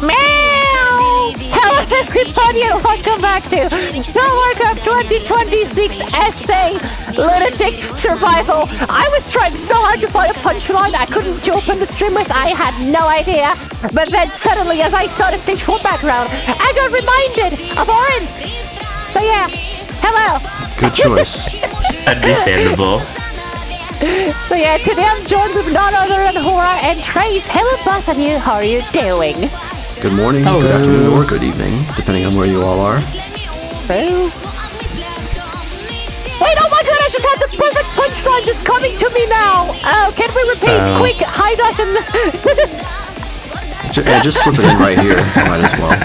Meow! Hello everybody and welcome back to Warcraft 2026 Essay Lunatic Survival. I was trying so hard to find a punchline I couldn't open the stream with. I had no idea. But then suddenly as I saw the stage 4 background, I got reminded of Orin. So yeah, hello. Good choice. Understandable. So yeah, today I'm joined with none other than Hourai and Trace. Hello both of you, how are you doing? Good morning, Hello. good afternoon, or good evening, depending on where you all are. Hello. Wait, oh my god, I just had the perfect punchline just coming to me now! Can we repeat? Quick, hide us and... Yeah, just slip it in right here, might as well.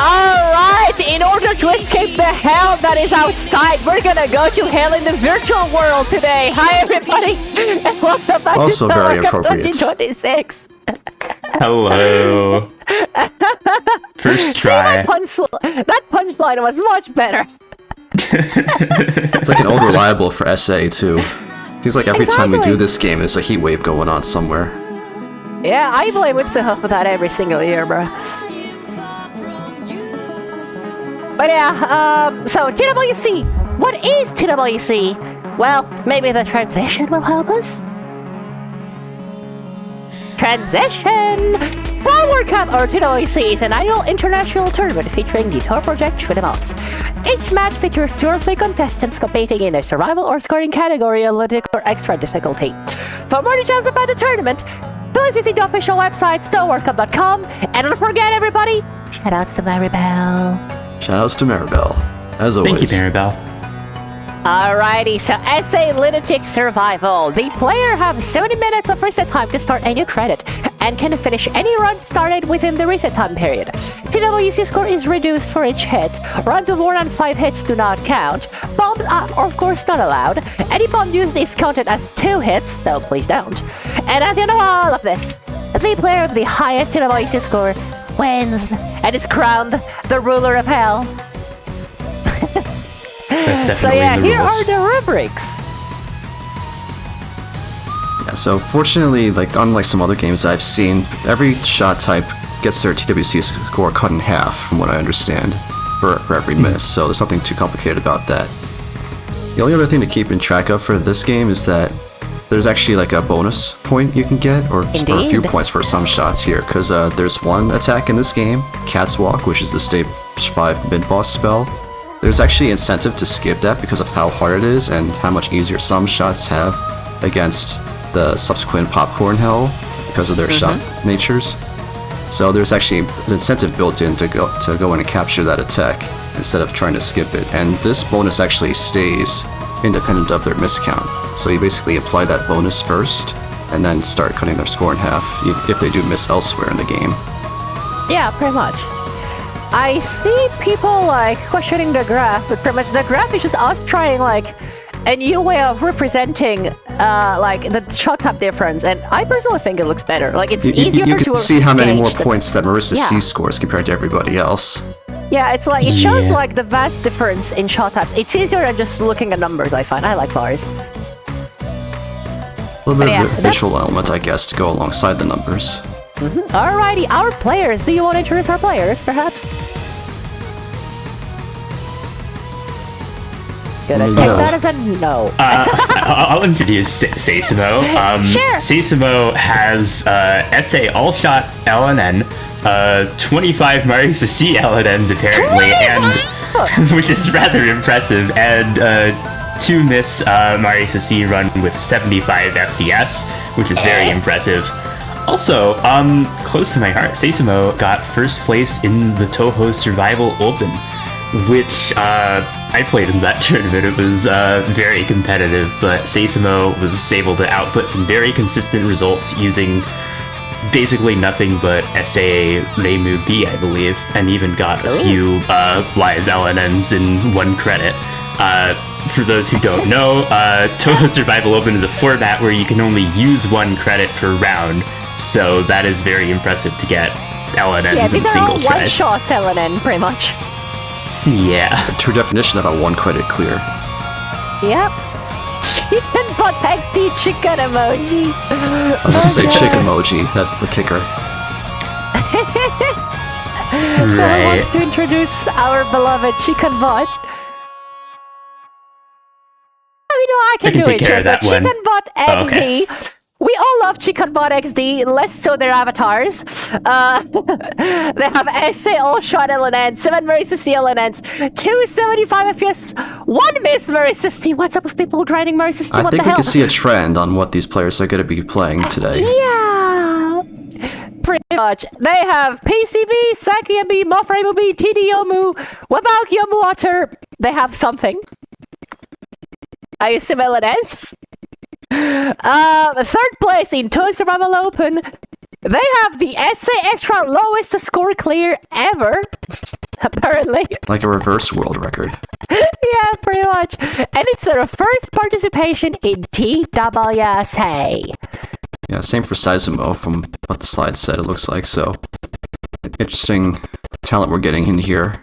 Alright, in order to escape the hell that is outside, we're gonna go to hell in the virtual world today. Hi everybody, and welcome back Also to very Warcraft appropriate. 2026. Hello. First try. See, that punchline was much better. It's like an old reliable for SA too. Seems like every time we do this game, there's a heat wave going on somewhere. Yeah, I play with Touhou for that every single year, bro. But yeah, so TWC. What is TWC? Well, maybe the transition will help us? Transition! Power Cup or TWC is an annual international tournament featuring the Touhou Project shoot 'em ups. Each match features 2 or 3 contestants competing in a survival or scoring category, Lunatic or extra difficulty. For more details about the tournament, please visit the official website, touhouworldcup.com, and don't forget everybody, shoutouts to Maribel. Shoutouts to Maribel, as always. Thank you, Maribel. Alrighty, so Essay Lunatic Survival. The player has 70 minutes of reset time to start a new credit and can finish any run started within the reset time period. TWC score is reduced for each hit. Runs with more than 5 hits do not count. Bombs are of course not allowed. Any bomb used is counted as 2 hits, so please don't. And at the end of all of this, the player with the highest TWC score wins and is crowned the ruler of hell. That's definitely So yeah, the here rules. are the rubrics. Yeah, so fortunately, like unlike some other games I've seen, every shot type gets their TWC score cut in half, from what I understand, for every miss, so there's nothing too complicated about that. The only other thing to keep in track of for this game is that there's actually like a bonus point you can get, or a few points for some shots here, because there's one attack in this game, Cat's Walk, which is the stage 5 mid-boss spell. There's actually incentive to skip that because of how hard it is and how much easier some shots have against the subsequent popcorn hell because of their shot natures. So there's actually an incentive built in to go in and capture that attack instead of trying to skip it. And this bonus actually stays independent of their miss count. So you basically apply that bonus first and then start cutting their score in half if they do miss elsewhere in the game. Yeah, pretty much. I see people like questioning the graph, but pretty much the graph is just us trying like a new way of representing like the shot type difference, and I personally think it looks better. Like it's easier to You can see how many more gauge points that Marissa C scores compared to everybody else. Yeah, it's like it shows like the vast difference in shot types. It's easier than just looking at numbers. I find I like bars. A little bit of a visual element, I guess, to go alongside the numbers. Alrighty, our players. Do you want to introduce our players, perhaps? Gonna take that as a no. I'll introduce Seisumo. Sure. Seisumo has SA all shot LNN, 25 Marisa C LNNs apparently, and which is rather impressive, and 2 miss Marisa C run with 75 FPS, which is very impressive. Also, close to my heart, Seisumo got first place in the Touhou Survival Open, which I played in that tournament. It was very competitive, but Seisumo was able to output some very consistent results using basically nothing but SA Reimu B, I believe, and even got a few live LNNs in 1 credit. For those who don't know, Touhou Survival Open is a format where you can only use 1 credit per round, so that is very impressive to get LNNs in single tries. Yeah, these are all one-shot LNN, pretty much. Yeah. True definition of a 1 credit clear. Yep. ChickenButtXD chicken emoji. I would say chicken emoji. That's the kicker. Someone wants to introduce our beloved chicken butt. I can do take it. care of that one. ChickenButtXD. Oh, okay. We all love ChickenButtXD, less so their avatars. They have SA all-shot LNN, 7 Marisa C LNNs, 275 FPS, 1 Miss Marisa C. What's up with people grinding Marisa C? I What think the we hell? can see a trend on what these players are going to be playing today. Yeah, pretty much. They have PCB, Sakiyabi, Mofremubi, TDOmu, Wabaukiyomu Water. They have something. I assume LNS. Third place in Toy Survival Open. They have the SA Extra lowest score clear ever, apparently. Like a reverse world record. Yeah, pretty much. And it's their first participation in TWSA. Yeah, same for Seisumo from what the slide said, it looks like. So, interesting talent we're getting in here.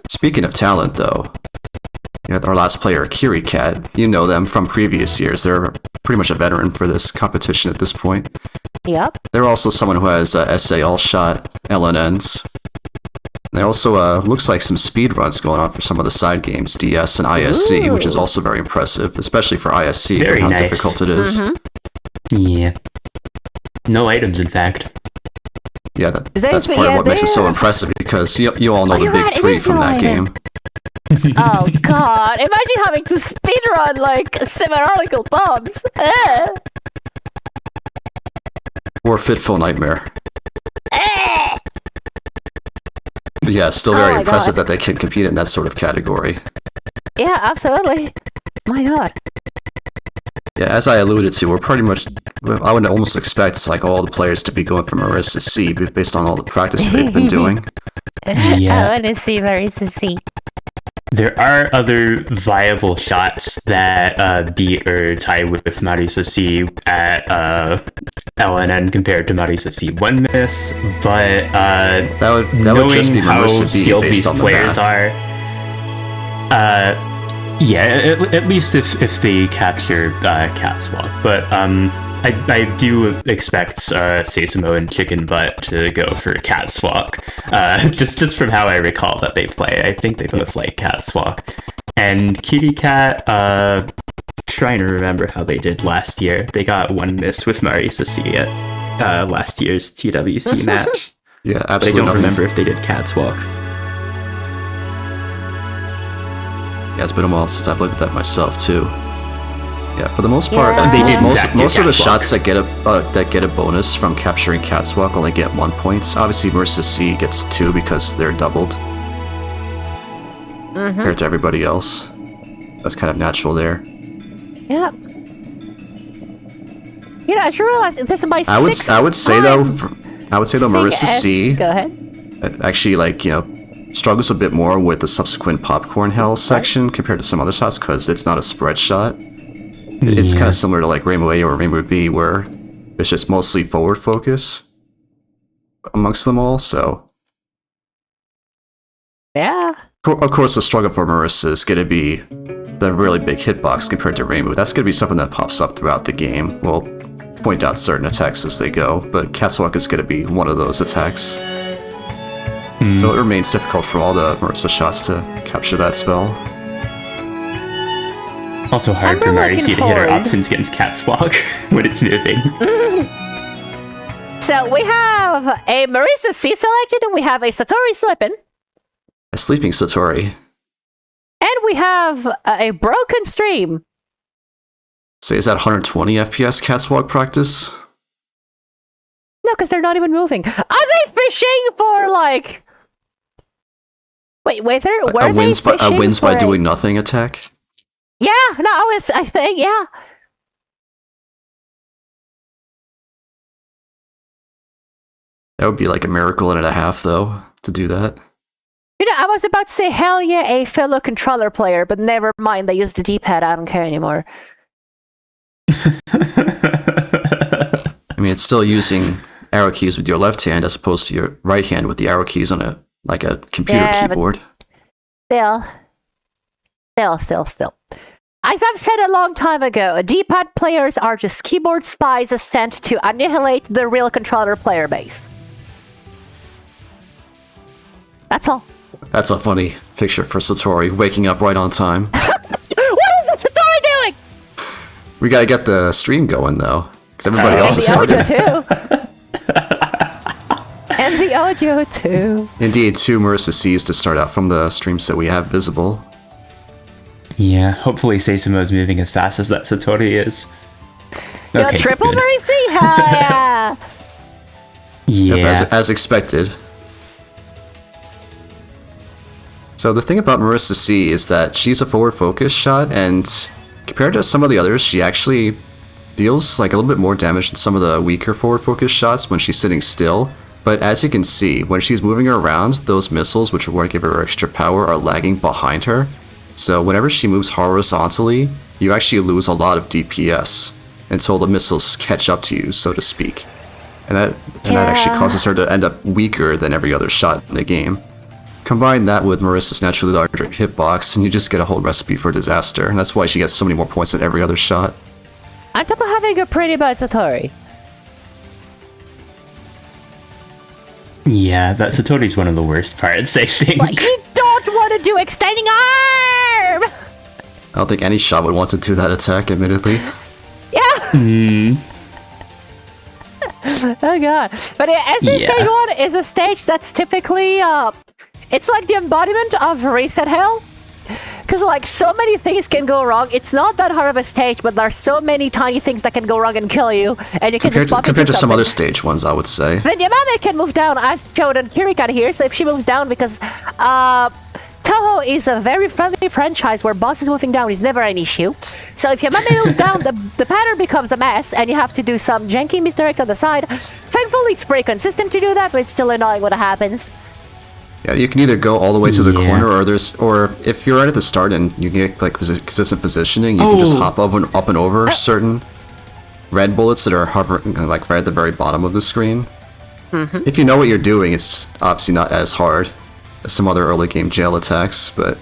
Speaking of talent, though, our last player, Kiricat, you know them from previous years. They're pretty much a veteran for this competition at this point. Yep. They're also someone who has SA all-shot LNNs. There also looks like some speed runs going on for some of the side games, DS and ISC, Ooh. which is also very impressive, especially for ISC, Very how nice. difficult it is. Yeah. No items, in fact. Yeah, that's part of what makes it so impressive, because you all know the you're big right, it three is from no that item. game. Oh god, imagine having to speedrun like 7 article bombs. Or Fitful Nightmare. But yeah, still very my impressive God. that they can compete in that sort of category. Yeah, absolutely. My god. Yeah, as I alluded to, we're pretty much, I would almost expect like all the players to be going for Marissa C based on all the practice they've been doing. Yeah. I want to see Marisa C. There are other viable shots that beat or tie with Marisa C at LNN compared to Marisa C 1 miss, but That would just be knowing how Marissa B skilled based these on the players math. are, yeah, at least if they capture Cat's Walk, but I do expect Seisumo and Chicken Butt to go for Cat's Walk. Just from how I recall that they play. I think they both like Cat's Walk. And Kiricat, trying to remember how they did last year. They got 1 miss with Marisa C at last year's TWC match. Yeah, But I absolutely. don't remember if they did Cat's Walk. Yeah, it's been a while since I've looked at that myself too. Yeah, for the most part, Yeah. They did most of the Cat's shots that get a bonus from capturing Cat's Walk only get 1 point. Obviously, Marissa C gets 2 because they're doubled compared to everybody else. That's kind of natural there. Yeah. You know, I just realized this is my I would say though, seeing Marissa C Go ahead. actually struggles a bit more with the subsequent popcorn hell section compared to some other shots because it's not a spread shot. It's kind of similar to like Rainbow A or Rainbow B, where it's just mostly forward focus amongst them all. So, Yeah. of course, the struggle for Marissa is going to be the really big hitbox compared to Rainbow. That's going to be something that pops up throughout the game. We'll point out certain attacks as they go, but Cat's Walk is going to be one of those attacks. So it remains difficult for all the Marissa shots to capture that spell. Also hard I'm for looking Marisa to hit her forward. options against Cat's Walk when it's moving. So we have a Marisa C selected, and we have a Satori slippin', A sleeping Satori. and we have a broken stream. So is that 120 FPS Cat's Walk practice? No, because they're not even moving. Are they fishing for like? Wait, were A they wins fishing by for doing nothing attack? Yeah, no, I think, yeah. That would be like a miracle and a half, though, to do that. You know, I was about to say, hell yeah, a fellow controller player, but never mind, they use the D-pad, I don't care anymore. I mean, it's still using arrow keys with your left hand as opposed to your right hand with the arrow keys on a computer Yeah, but keyboard. Still. I as I've said a long time ago, D-pad players are just keyboard spies sent to annihilate the real controller player base. That's all. That's a funny picture for Satori, waking up right on time. What is Satori doing? We gotta get the stream going, though, because everybody else has And the audio started. too. And the audio too. Indeed, 2 Marissa C's to start out from the streams that we have visible. Yeah, hopefully Seisumo is moving as fast as that Satori is. Yo, Okay, triple good. Mercy? Hell yeah! Yeah. Yep, as expected. So the thing about Marissa C is that she's a forward-focused shot, and compared to some of the others, she actually deals like a little bit more damage than some of the weaker forward-focused shots when she's sitting still. But as you can see, when she's moving around, those missiles, which are going to give her extra power, are lagging behind her. So whenever she moves horizontally, you actually lose a lot of DPS until the missiles catch up to you, so to speak. And that actually causes her to end up weaker than every other shot in the game. Combine that with Marissa's naturally larger hitbox, and you just get a whole recipe for disaster. And that's why she gets so many more points than every other shot. On top of having a pretty bad Satori. Yeah, that Satori's one of the worst parts, I think. Like, you don't want to do extending arm! I don't think any shot would want to do that attack, admittedly. Yeah! Oh god. But yeah, SC Stage 1 is a stage that's typically, it's like the embodiment of Reset Hell. Because, like, so many things can go wrong. It's not that hard of a stage, but there's so many tiny things that can go wrong and kill you. And you can just bump Compared into to some something. other stage ones, I would say. Then Yamame can move down, as showed on Kiricat here. So if she moves down, because Touhou is a very friendly franchise where bosses moving down is never an issue. So if Yamame moves down, the pattern becomes a mess, and you have to do some janky misdirect on the side. Thankfully, it's pretty consistent to do that, but it's still annoying when it happens. Yeah, you can either go all the way to the corner, or if you're right at the start and you get like consistent positioning, you can just hop up and over certain red bullets that are hovering like right at the very bottom of the screen. If you know what you're doing, it's obviously not as hard as some other early game jail attacks, but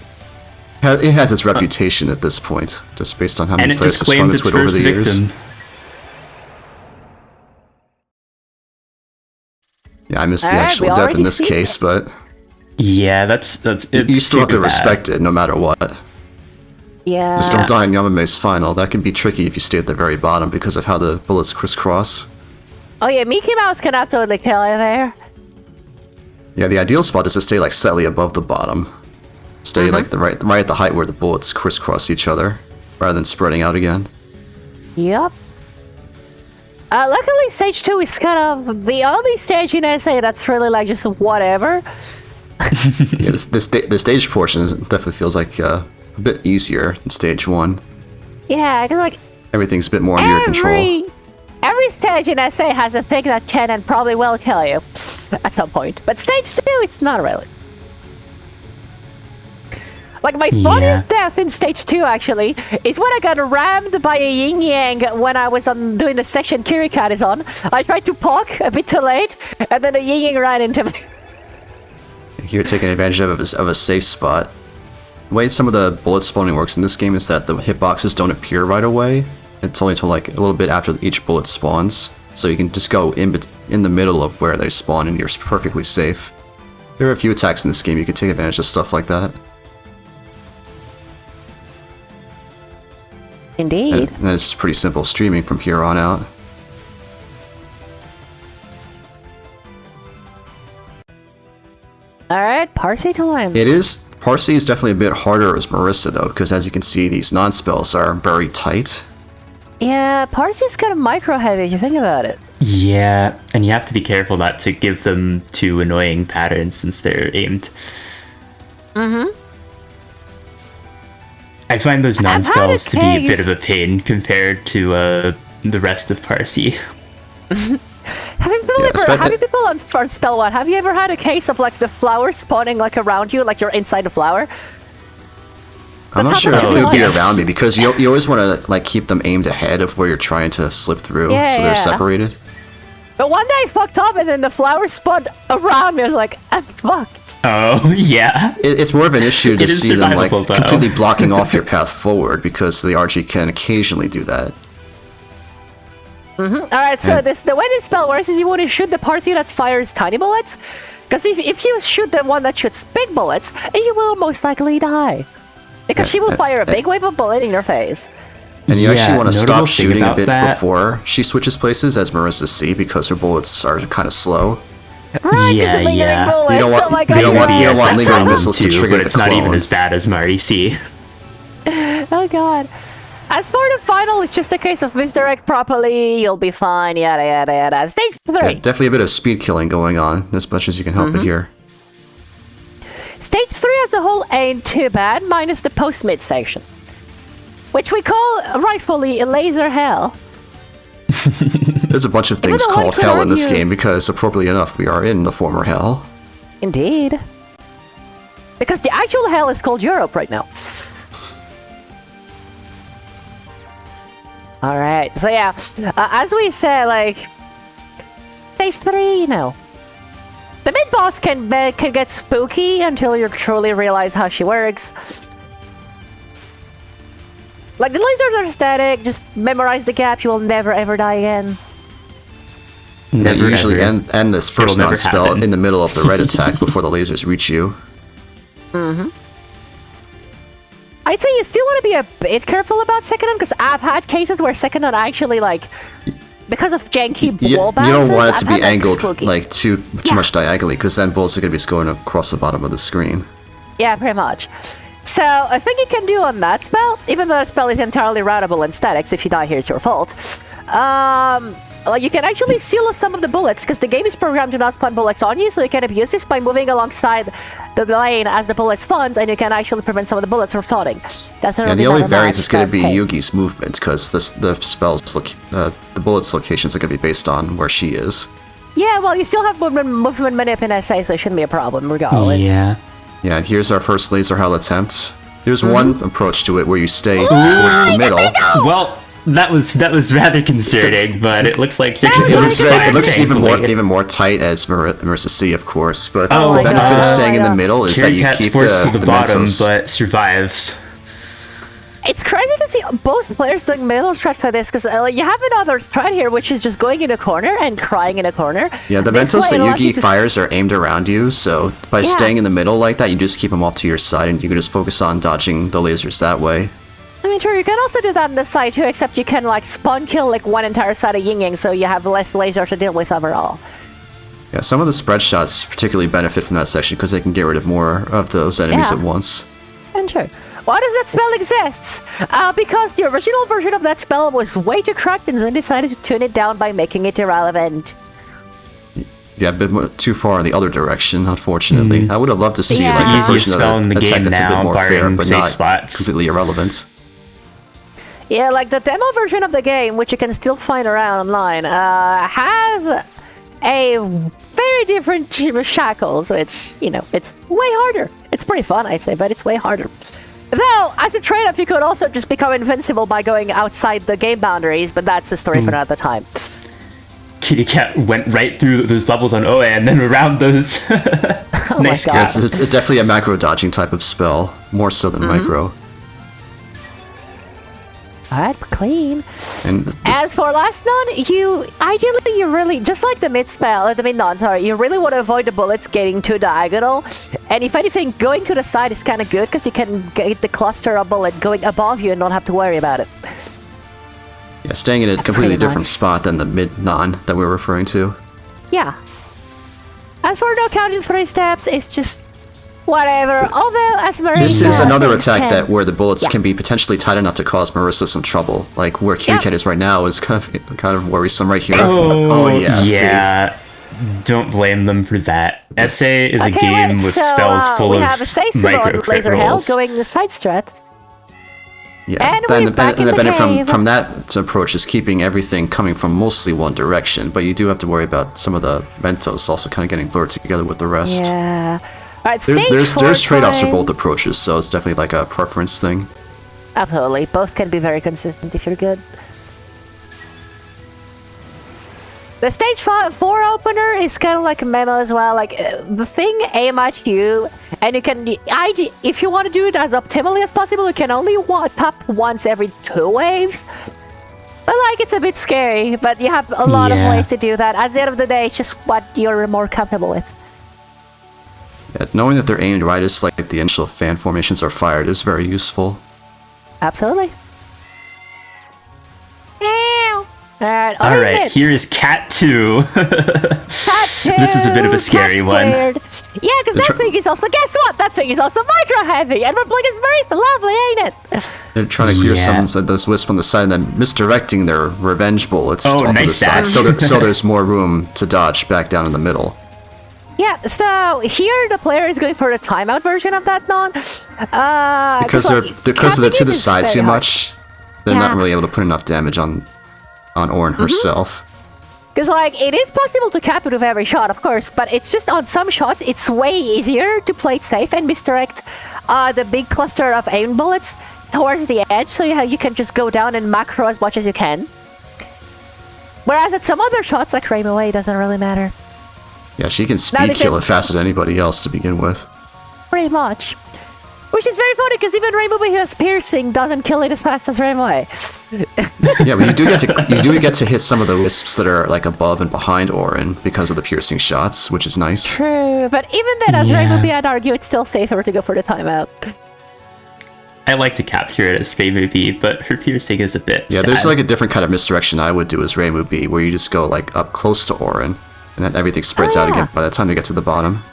it has its reputation at this point, just based on how many And it players just have strung claimed its its weight over first the years. victim. Yeah, I missed the Alright, actual we death in already this see case, it. but Yeah, that's it's you still have to super bad. respect it no matter what. Yeah. Just don't die in Yamame's final. That can be tricky if you stay at the very bottom because of how the bullets crisscross. Oh yeah, Mickey Mouse can absolutely kill you there. Yeah, the ideal spot is to stay like slightly above the bottom. Stay like right at the height where the bullets crisscross each other, rather than spreading out again. Yep. Luckily, stage 2 is kind of the only stage in SA that's really like just whatever. Yeah, the stage portion definitely feels like a bit easier than stage 1. Yeah, because like Everything's a bit more under your control. every stage in SA has a thing that can and probably will kill you at some point. But stage 2, it's not really. Like, my funniest death in stage 2, actually, is when I got rammed by a yin yang when I was doing the section Kiricat is on. I tried to poke a bit too late, and then a yin yang ran into me. You're taking advantage of a safe spot. The way some of the bullet spawning works in this game is that the hitboxes don't appear right away. It's only until like a little bit after each bullet spawns. So you can just go in the middle of where they spawn and you're perfectly safe. There are a few attacks in this game you can take advantage of stuff like that. Indeed. And then it's just pretty simple streaming from here on out. Alright, Parsi time. Parsi is definitely a bit harder as Marissa though, because as you can see, these non-spells are very tight. Yeah, Parsi's kind of micro heavy if you think about it. Yeah, and you have to be careful not to give them too annoying patterns since they're aimed. I find those non-spells to be a bit of a pain compared to the rest of Parsi. Have you people on first spell one? Have you ever had a case of like the flower spawning like around you, like you're inside the flower? I'm not sure if it would be around me because you always want to like keep them aimed ahead of where you're trying to slip through, so they're separated. But one day I fucked up and then the flower spawned around me. I was like, I'm fucked. Oh, yeah. It's more of an issue to It is see them like survivable, though. completely blocking off your path forward because the RG can occasionally do that. Alright, so the way this spell works is you want to shoot the party that fires tiny bullets. Because if you shoot the one that shoots big bullets, you will most likely die. Because she will fire a big wave of bullet in your face. And you actually want to notable stop thing shooting a about bit that- before she switches places, as Marissa see, because her bullets are kind of slow. Right, Yeah, the lingering yeah. bullets. You don't want- oh my you God, don't you're want- you don't right. want That's lingering problem missiles to too, trigger but the it's not even clone. as bad as Mari C. Oh God. As for the final, it's just a case of misdirect properly, you'll be fine, yada yada yada. Stage 3. Yeah, definitely a bit of speed killing going on, as much as you can help it here. Stage 3 as a whole ain't too bad, minus the post-mid section. Which we call, rightfully, laser hell. There's a bunch of things though one called could hell in this argue- game because, appropriately enough, we are in the former hell. Indeed. Because the actual hell is called Europe right now. Alright, so yeah, as we said, like, stage 3, you know. The mid-boss can get spooky until you truly realize how she works. Like, the lasers are static, just memorize the gap, you will never ever die again. Yeah, you usually ever. end this first never non-spell happen. in the middle of the red attack before the lasers reach you. I'd say you still want to be a bit careful about second one, because I've had cases where second one actually, like, because of janky You wall don't bounces, want it to I've be had, like, angled spooky. like too much diagonally, because then bullets are going to be going across the bottom of the screen. Yeah, pretty much. So, I think you can do on that spell, even though that spell is entirely routable in statics, if you die here it's your fault. Like, you can actually seal some of the bullets, because the game is programmed to not spawn bullets on you, so you can abuse this by moving alongside the lane as the bullet spawns, and you can actually prevent some of the bullets from spawning. That's Yeah, the only variance is going to be Yugi's movement, because the the bullet's locations are going to be based on where she is. Yeah, well, you still have movement manip in SA, so it shouldn't be a problem, regardless. Yeah. Yeah, and here's our first laser hell attempt. There's Mm-hmm. one approach to it where you stay towards the middle. Well, that was rather concerning, but it looks like they're It looks even more tight as Marissa C, of course. But Oh the my benefit of God. staying in the middle is that you Kirikat's keep forced to the bottom, Mentos. but survives. It's crazy to see both players doing middle strat for this, because you have another strat here, which is just going in a corner and crying in a corner. Yeah, the This Mentos way that allows you Yugi to- fires are aimed around you, so by Yeah. staying in the middle like that, you just keep them off to your side, and you can just focus on dodging the lasers that way. I mean, sure, you can also do that on the side too, except you can, like, spawn kill, like, one entire side of Yin Yang, so you have less laser to deal with overall. Yeah, some of the spread shots particularly benefit from that section because they can get rid of more of those enemies Yeah. at once. And true. Why does that spell exist? Because the original version of that spell was way too cracked, and then decided to tune it down by making it irrelevant. Yeah, a bit too far in the other direction, unfortunately. I would have loved to see Yeah. like Easiest a version spell of in the the attack game that's a bit now, more fair, barring but safe not spots. completely irrelevant. Yeah, like the demo version of the game, which you can still find around online, has a very different shackles, which, you know, it's way harder. It's pretty fun, I'd say, but it's way harder. Though, as a trade-off, you could also just become invincible by going outside the game boundaries, but that's the story for another time. Kiricat went right through those bubbles on Oe and then around those. Oh my Nice God. Yeah, it's definitely a macro dodging type of spell, more so than micro. Alright, clean. And this, As for last non, you really, just like the mid spell, the mid non, sorry, you really want to avoid the bullets getting too diagonal. And if anything, going to the side is kind of good because you can get the cluster of bullet going above you and not have to worry about it. yeah, staying in a completely Pretty different much. spot than the mid non that we were referring to. Yeah. As for no counting 3 steps, it's just whatever. Although, as Marissa This is another attack can- that where the bullets Yeah. can be potentially tight enough to cause Marissa some trouble. Like where Kiricat is right now is kind of worrisome right here. Yeah. see. Yeah. Don't blame them for that. SA is a Okay, game wait, with so, spells full we of have a Seisumo micro and crit laser hell rolls. going the side strat. Yeah, And then we're back in the the benefit cave. from that approach is keeping everything coming from mostly one direction, but you do have to worry about some of the Mentos also kind of getting blurred together with the rest. Yeah. Alright, There's trade-offs for both approaches, so it's definitely like a preference thing. Absolutely. Both can be very consistent if you're good. The stage 4 opener is kind of like a memo as well. Like the thing aim at you, and you can, if you want to do it as optimally as possible, you can only tap once every 2 waves. But like it's a bit scary, but you have a lot of ways to do that. At the end of the day, it's just what you're more comfortable with. Yeah, knowing that they're aimed right as like the initial fan formations are fired is very useful. Absolutely. Alright, here is Cat 2. Cat 2! This is a bit of a scary one. Yeah, because that thing is also, guess what? That thing is also micro-heavy, and we're playing as very lovely, ain't it? They're trying to clear those wisps on the side and then misdirecting their revenge bullets off nice to the side, so there's more room to dodge back down in the middle. Yeah, so here the player is going for the timeout version of that non. Because they're to the side too much, they're not really able to put enough damage on Orin herself. Because, like, it is possible to cap it with every shot, of course, but it's just on some shots, it's way easier to play it safe and misdirect the big cluster of aim bullets towards the edge, so you can just go down and macro as much as you can. Whereas at some other shots, like Rainbow, it doesn't really matter. Yeah, she can speed kill it faster than anybody else to begin with. Pretty much. Which is very funny, because even Rainbow who has piercing doesn't kill it as fast as Rainbow. Yeah, but you do get to hit some of the wisps that are like above and behind Orin because of the piercing shots, which is nice. True, but even then, as Rainbow, I'd argue it's still safer to go for the timeout. I like to capture it as Rainbow B, but her piercing is a bit sad. There's like a different kind of misdirection I would do as Rainbow B, where you just go like up close to Orin, and then everything spreads out again by the time you get to the bottom.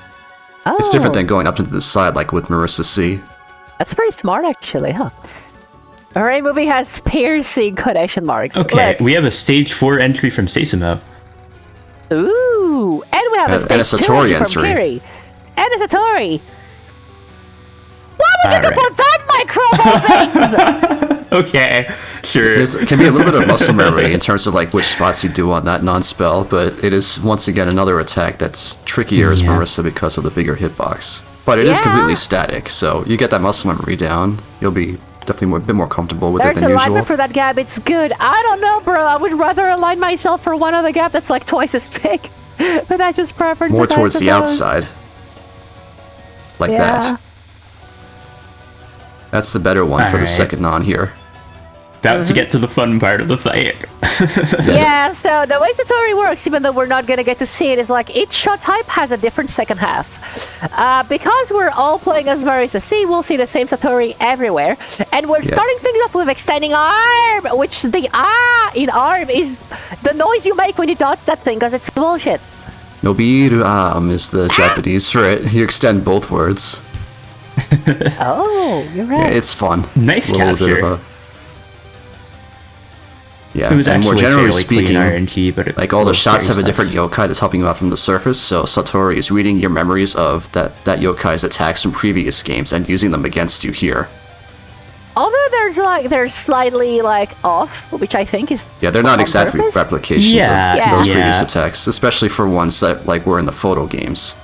It's different than going up to the side like with Marissa C. That's pretty smart, actually, huh? Rainbow B has piercing quotation marks. Okay, Look. we have a stage 4 entry from Seisumo. Ooh, and we have a stage 2 entry from Kiri. And a Satori. Why would you go for that micro things? Okay, sure. It can be a little bit of muscle memory in terms of like which spots you do on that non-spell, but it is once again another attack that's trickier as Marissa because of the bigger hitbox. But it is completely static, so you get that muscle memory down, you'll be definitely a bit more comfortable with it than usual. There's alignment for that gap, it's good. I don't know, bro, I would rather align myself for one other gap that's like twice as big. But that's just preference. More towards the outside. Like that. That's the better one for the second non here. About to get to the fun part of the fight. Yeah, so the way Satori works, even though we're not going to get to see it, is like each shot type has a different second half. Because we're all playing as Marissa C, we'll see the same Satori everywhere. And we're starting things off with extending arm, which the in arm is the noise you make when you dodge that thing, because it's bullshit. Nobiru is the Japanese for it. You extend both words. Oh, you're right. Yeah, it's fun. Nice capture. Yeah, and more generally speaking, RNG, but like all the shots have a different yokai that's helping you out from the surface, so Satori is reading your memories of that yokai's attacks from previous games and using them against you here. Although they're slightly off, which I think is they're not exactly replications of those previous attacks, especially for ones that were in the photo games.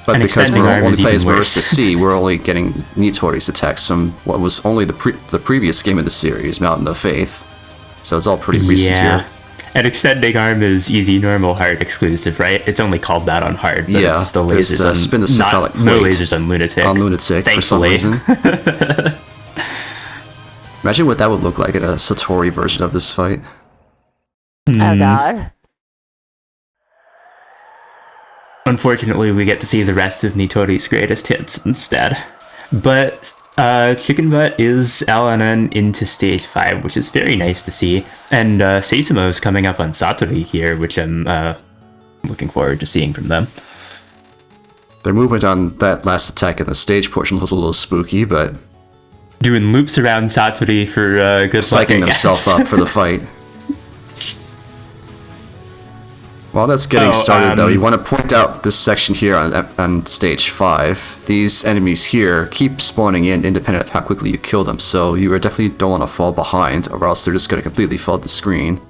But because we're only playing as Marissa C, we're only getting Nitori's attacks from what was only the previous game of the series, Mountain of Faith. So it's all pretty recent here. And extending arm is easy, normal, hard exclusive, right? It's only called that on hard, but it's the lasers on spin the cephalic plate no lasers on Lunatic. On Lunatic, for some reason. Imagine what that would look like in a Satori version of this fight. Oh god. Unfortunately, we get to see the rest of Nitori's greatest hits instead. But Chicken Butt is LNN into stage 5, which is very nice to see. And Seisumo is coming up on Satori here, which I'm looking forward to seeing from them. Their movement on that last attack in the stage portion was a little spooky, but... Doing loops around Satori for good luck, psyching themselves up for the fight. While that's getting started, though, you want to point out this section here on stage 5. These enemies here keep spawning in independent of how quickly you kill them, so you definitely don't want to fall behind, or else they're just going to completely flood the screen.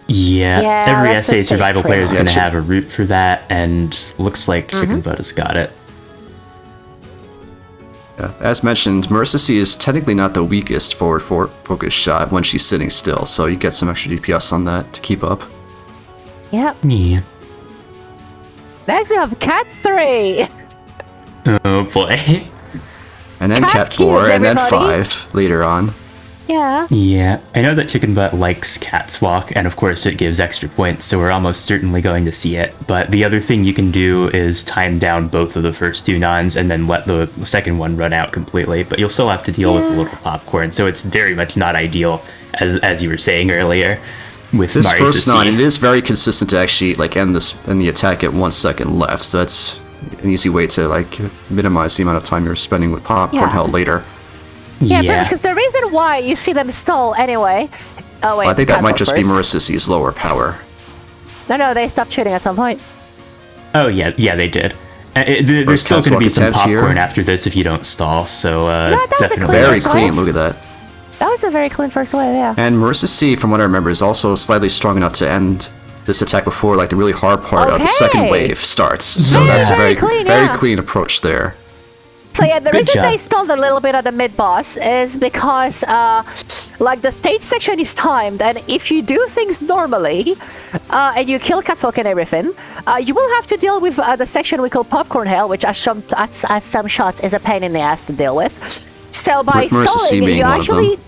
Yeah, every SA survival player is going to have a route for that, and looks like Chicken Butt has got it. Yeah, as mentioned, Marissa C is technically not the weakest forward focus shot when she's sitting still, so you get some extra DPS on that to keep up. Yep. Yeah. Next we have Cat 3. Oh boy. And then Cat Cat 4, cute, and then everybody. 5 later on. Yeah. Yeah, I know that Chicken Butt likes Cat's Walk, and of course it gives extra points, so we're almost certainly going to see it. But the other thing you can do is time down both of the first 2 nons and then let the second one run out completely. But you'll still have to deal with a little popcorn, so it's very much not ideal, as you were saying earlier. With This Mario first Sissi. non, it is very consistent to actually like end the attack at 1 second left. So that's an easy way to like minimize the amount of time you're spending with popcorn Yeah. hell later. Yeah, pretty much, because the reason why you see them stall anyway... Oh, wait. Well, I think that Cat might go just be first. Marissa lower power. No, they stopped shooting at some point. Oh yeah, they did. There's First still Cat's going to be Walk some attempt here. popcorn after this if you don't stall, so that was a definitely... clear Very first clean, wave. look at that. That was a very clean first wave, yeah. And Marissa C, from what I remember, is also slightly strong enough to end this attack before like the really hard part of the second Okay. wave starts. So Yeah. that's a Very very, clean, very yeah. clean approach there. So yeah, the Good reason job. they stalled a little bit at the mid-boss is because, like, the stage section is timed, and if you do things normally, and you kill Catwalk and everything, you will have to deal with the section we call Popcorn Hell, which as some shots is a pain in the ass to deal with. So by Marissa C stalling, being you one of them. actually...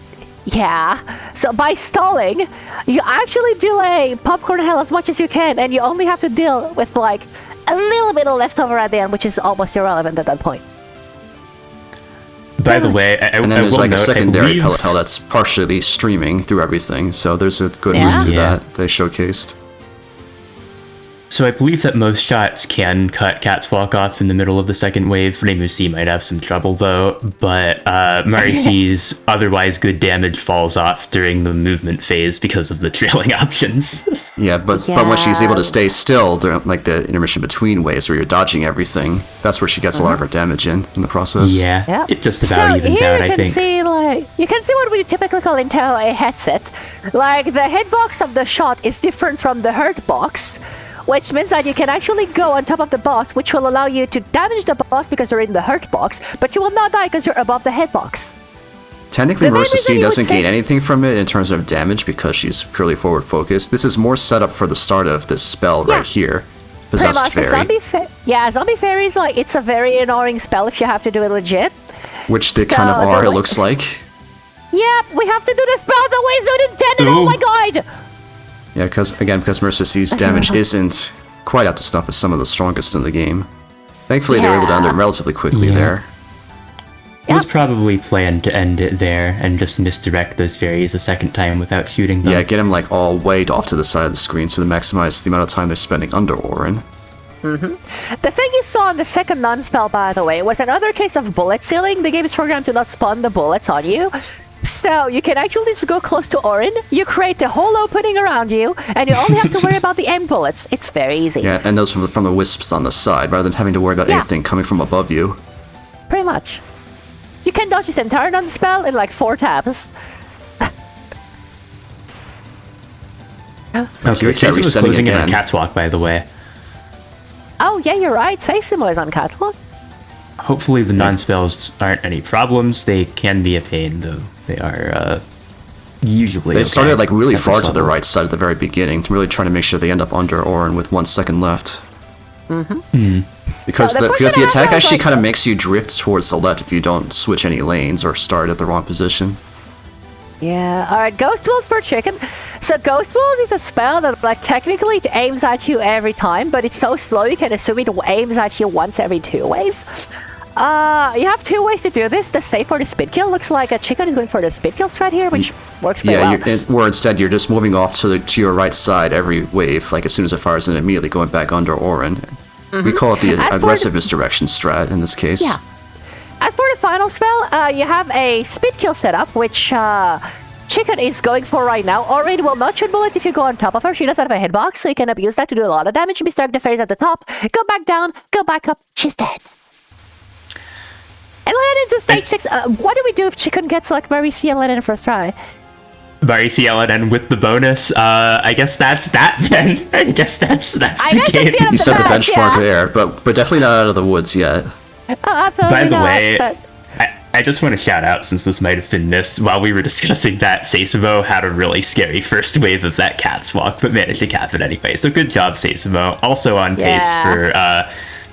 Yeah, so by stalling, you actually delay Popcorn Hell as much as you can, and you only have to deal with, like, a little bit of leftover at the end, which is almost irrelevant at that point. By the way, I And then I there's will like a note, I secondary believe- pellet hell that's partially streaming through everything. So there's a good Yeah. route through Yeah. that they showcased. So I believe that most shots can cut Cat's Walk off in the middle of the second wave. Rainbow C might have some trouble though, but Mario C's otherwise good damage falls off during the movement phase because of the trailing options. Yeah, but when she's able Yeah. to stay still during like the intermission between waves where you're dodging everything, that's where she gets a lot of her damage in the process. Yeah, Yep. it just about so evens here out, you I can think. see, like, you can see what we typically call in Touhou a headset. Like, the hitbox of the shot is different from the hurt box, which means that you can actually go on top of the boss, which will allow you to damage the boss because you're in the hurt box, but you will not die because you're above the hitbox. Technically, The main Marissa reason C you would doesn't gain say- anything from it in terms of damage because she's purely forward focused. This is more set up for the start of this spell Yeah. right here. Pretty Possessed much, the Fairy. Zombie Fairy is like, it's a very annoying spell if you have to do it legit. Which they kind of So, are, they're it like- looks like. Yep, we have to do the spell the way it's intended, oh Ooh. my god! Yeah, because Marissa C's damage isn't quite up to snuff with some of the strongest in the game. Thankfully, they were able to end it Yeah. relatively quickly Yeah. there. It was Yep. probably planned to end it there and just misdirect those fairies a second time without shooting them. Yeah, get them like all way off to the side of the screen so to maximize the amount of time they're spending under Orin. The thing you saw in the second non-spell, by the way, was another case of bullet sealing. The game is programmed to not spawn the bullets on you. So you can actually just go close to Orin, you create a whole opening around you, and you only have to worry about the aim bullets. It's very easy. Yeah, and those from the wisps on the side, rather than having to worry about Yeah. anything coming from above you. Pretty much. You can dodge this entire non-spell in like 4 tabs. Okay, Kiricat Seisumo was resetting closing in on again. Cat's Walk, by the way. Oh yeah, you're right. Seisumo is on catalog. Hopefully the non-spells aren't any problems. They can be a pain, though. They are usually They okay started like really at this far to the level. right side at the very beginning, to really trying to make sure they end up under Orin with 1 second left. Because So the because the question I attack have is, actually like- kind of makes you drift towards the left if you don't switch any lanes or start at the wrong position. Yeah, alright, Ghost Wolf for Chicken. So Ghost Wolf is a spell that like technically it aims at you every time, but it's so slow you can assume it aims at you once every 2 waves. You have 2 ways to do this. The safe or the speed kill looks like a Chicken is going for the speed kill strat here, which works pretty Yeah, well. or instead you're just moving off to your right side every wave, like as soon as it fires, and immediately going back under Orin. We call it the As for aggressive misdirection strat in this case. Yeah. As for the final spell, you have a speed kill setup, which Chicken is going for right now. Orin will not shoot bullet if you go on top of her. She doesn't have a hitbox, so you can abuse that to do a lot of damage. Misdirect the fairies at the top. Go back down. Go back up. She's dead. And then into stage 6. What do we do if Chicken gets like Mary C and Lennon first try? Barry CLNN with the bonus. I guess that's that then. I guess that's I the guess that's game. the end of You set the match, benchmark yeah. there, but definitely not out of the woods yet. Absolutely By the not, way, but- I just want to shout out, since this might have been missed while we were discussing that, Seisumo had a really scary first wave of that cat's walk, but managed to cap it anyway. So good job, Seisumo. Also on pace for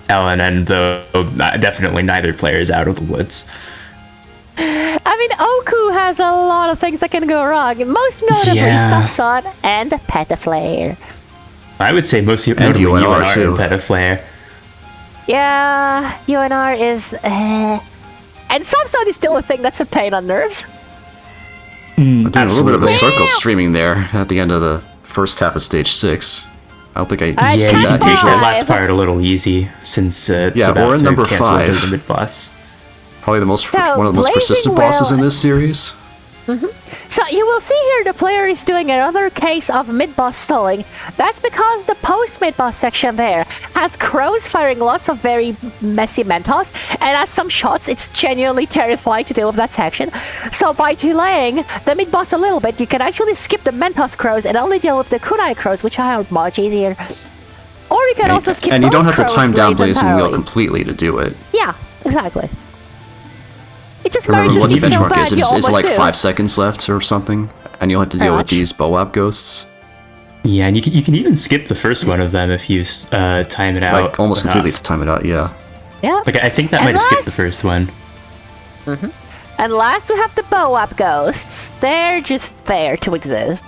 LNN, though definitely neither player is out of the woods. I mean, Oku has a lot of things that can go wrong, most notably Samson and Petaflare. I would say most notably UNR too. and Petaflare. Yeah, UNR is... And Samson is still a thing that's a pain on nerves. I'm doing a little bit of a circle streaming there at the end of the first half of stage 6. I don't think I see you that can take usually. that last part a little easy, since it's Yeah, about we're in to number cancel 5. the mid-boss. Probably one of the most Blazing persistent bosses in this series. So you will see here the player is doing another case of mid-boss stalling. That's because the post-mid-boss section there has crows firing lots of very messy Mentos, and as some shots, it's genuinely terrifying to deal with that section. So by delaying the mid-boss a little bit, you can actually skip the Mentos crows and only deal with the kunai crows, which are much easier. Or you can also skip And you don't have to both time crows down late Blazing Wheel entirely. completely to do it. Yeah, exactly. It just Remember merges what the you so benchmark bad is. you It's almost like do. 5 seconds left or something. And you'll have to deal with much? these Boab ghosts. Yeah, and you can even skip the first one of them if you time it out. Like, almost enough. completely time it out, yeah. Yeah. Like, I think that And might have skipped the last- first one. And last we have the Boab ghosts. They're just there to exist.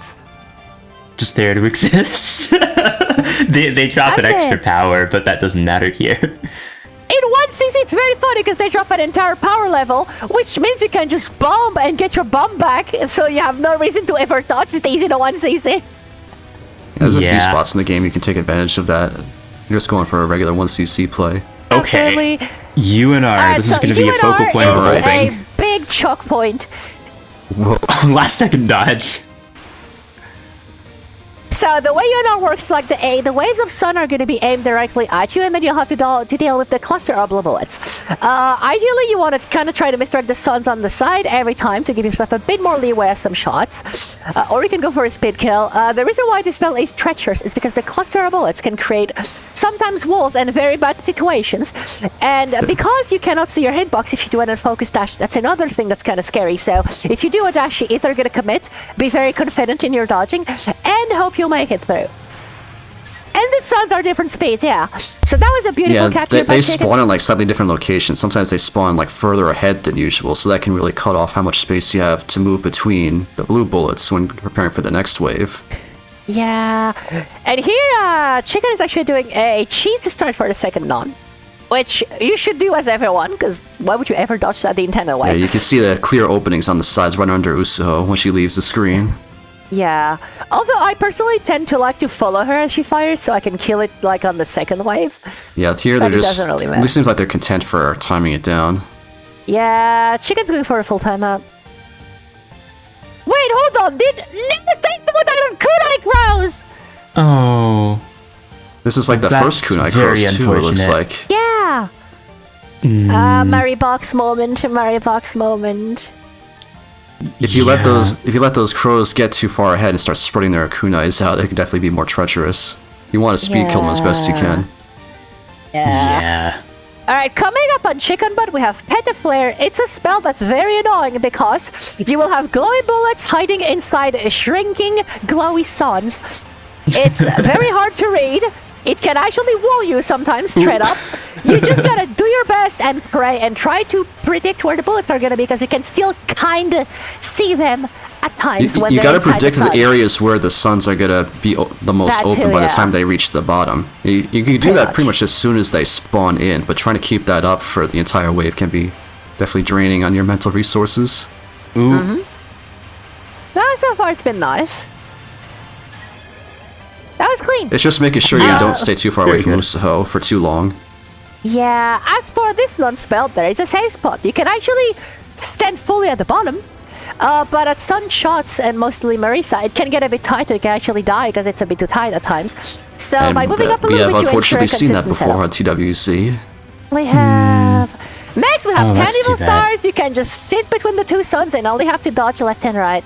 Just there to exist. they drop an Okay. extra power, but that doesn't matter here. In one season, it's very funny because they drop an entire power level, which means you can just bomb and get your bomb back, so you have no reason to ever touch these in a one CC. There's a few Yeah. spots in the game you can take advantage of that. You're just going for a regular 1cc play. Okay. Absolutely. UNR, Alright, this is so going to be a UNR focal point of the whole is thing. a big choke point. Last second dodge. So the way UNR works is like the waves of sun are going to be aimed directly at you, and then you'll have to deal with the cluster of bullets. Ideally, you want to kind of try to misdirect the suns on the side every time to give yourself a bit more leeway as some shots. Or you can go for a speed kill. The reason why this spell is treacherous is because the cluster of bullets can create sometimes walls and very bad situations. And because you cannot see your hitbox if you do an unfocused dash, that's another thing that's kind of scary. So if you do a dash, you're either going to commit, be very confident in your dodging, and hope you'll make it through. And the suns are different speeds, yeah. So that was a beautiful Yeah, capture by they Chicken. spawn in like slightly different locations. Sometimes they spawn like further ahead than usual, so that can really cut off how much space you have to move between the blue bullets when preparing for the next wave. Yeah. And here, Chicken is actually doing a cheese to start for the second non. Which you should do as everyone, because why would you ever dodge that the intended way? Yeah, you can see the clear openings on the sides right under Usuho when she leaves the screen. Yeah. Although I personally tend to like to follow her as she fires, so I can kill it like on the second wave. Yeah, here But they're it just... doesn't really It matter. seems like they're content for timing it down. Yeah, Chicken's going for a full timeout. Wait, hold on! Did never think about that kunai crows? Oh. This is like the That's first kunai very crows too, it looks unfortunate. like. Yeah. Mary Box moment. Mary Box moment. If you let those crows get too far ahead and start spreading their kunais out, it could definitely be more treacherous. You want to speed kill them as best you can. Yeah. Alright, coming up on Chicken Butt, we have Petaflare. It's a spell that's very annoying because you will have glowy bullets hiding inside shrinking, glowy suns. It's very hard to read. It can actually wall you sometimes straight up. You just gotta do your best and pray and try to predict where the bullets are gonna be because you can still kinda see them at times when You they're gotta inside predict the suns. areas where the suns are gonna be the most That open too, by the yeah. time they reach the bottom. You can do that pretty much as soon as they spawn in, but trying to keep that up for the entire wave can be definitely draining on your mental resources. Ooh. No, so far it's been nice. That was clean. It's just making sure you don't stay too far away Very from good. Usuho for too long. Yeah, as for this non-spell, there is a safe spot. You can actually stand fully at the bottom, but at sun shots and mostly Marisa, it can get a bit tight. You can actually die because it's a bit too tight at times. So And by moving up a we little have bit, you ensure unfortunately seen that consistent before setup. on TWC. We have... Next, we have Oh, 10 that's evil too bad. stars. You can just sit between the two suns and only have to dodge left and right.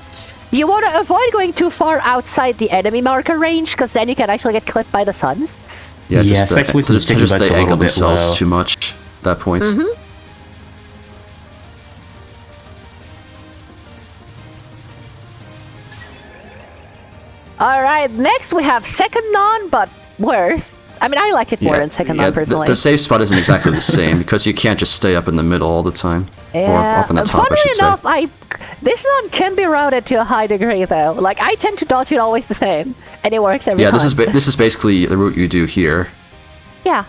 You want to avoid going too far outside the enemy marker range, because then you can actually get clipped by the suns. Yeah, Yeah, just especially since just ChickenButt's they a angle little bit themselves low. too much at that point. Alright, next we have second non, but worse. I mean, I like it more in second non, personally. The safe spot isn't exactly the same, because you can't just stay up in the middle all the time. Or up in the top, I should say. Funnily enough, this non can be routed to a high degree, though. Like, I tend to dodge it always the same, and it works every time. Yeah, this is basically the route you do here. Yeah.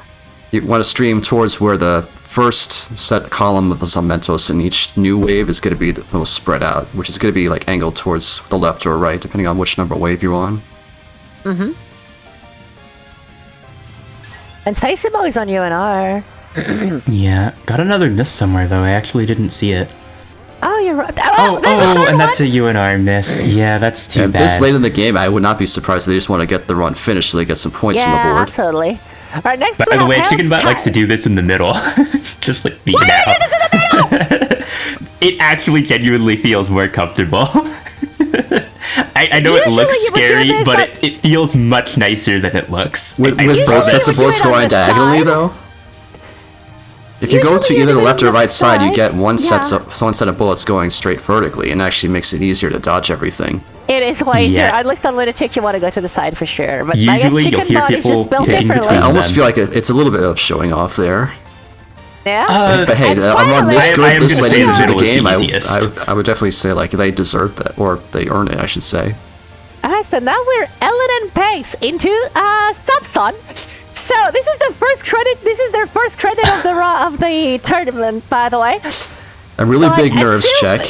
You want to stream towards where the first set column of the Mentos in each new wave is going to be the most spread out, which is going to be like angled towards the left or right, depending on which number wave you're on. Mm-hmm. And Seisumo is on UNR. Yeah, got another miss somewhere though. I actually didn't see it. Oh, you're right. And that's a UNR miss. Yeah, that's too bad. This late in the game, I would not be surprised if they just want to get the run finished so they get some points on the board. Yeah, totally. All right, next. By the way, ChickenButt likes to do this in the middle, just like being out. Why do you do this in the middle? It actually genuinely feels more comfortable. I know it looks scary, but it feels much nicer than it looks. With both sets of bullets going diagonally, though? If you go to either the left or right side, you get one set of bullets going straight vertically, and actually makes it easier to dodge everything. It is way easier. At least on Lunatic, you want to go to the side for sure. But usually I guess you'll hear ChickenButt is people just built picking differently. I almost feel like it's a little bit of showing off there. Yeah. But hey, I'm on this good this late into the game. the I would definitely say like they deserve that, or they earn it, I should say. Alright, so now we're Ellen Pace into Subson. So this is the first credit. This is their first credit of the tournament, by the way. A really big nerves check.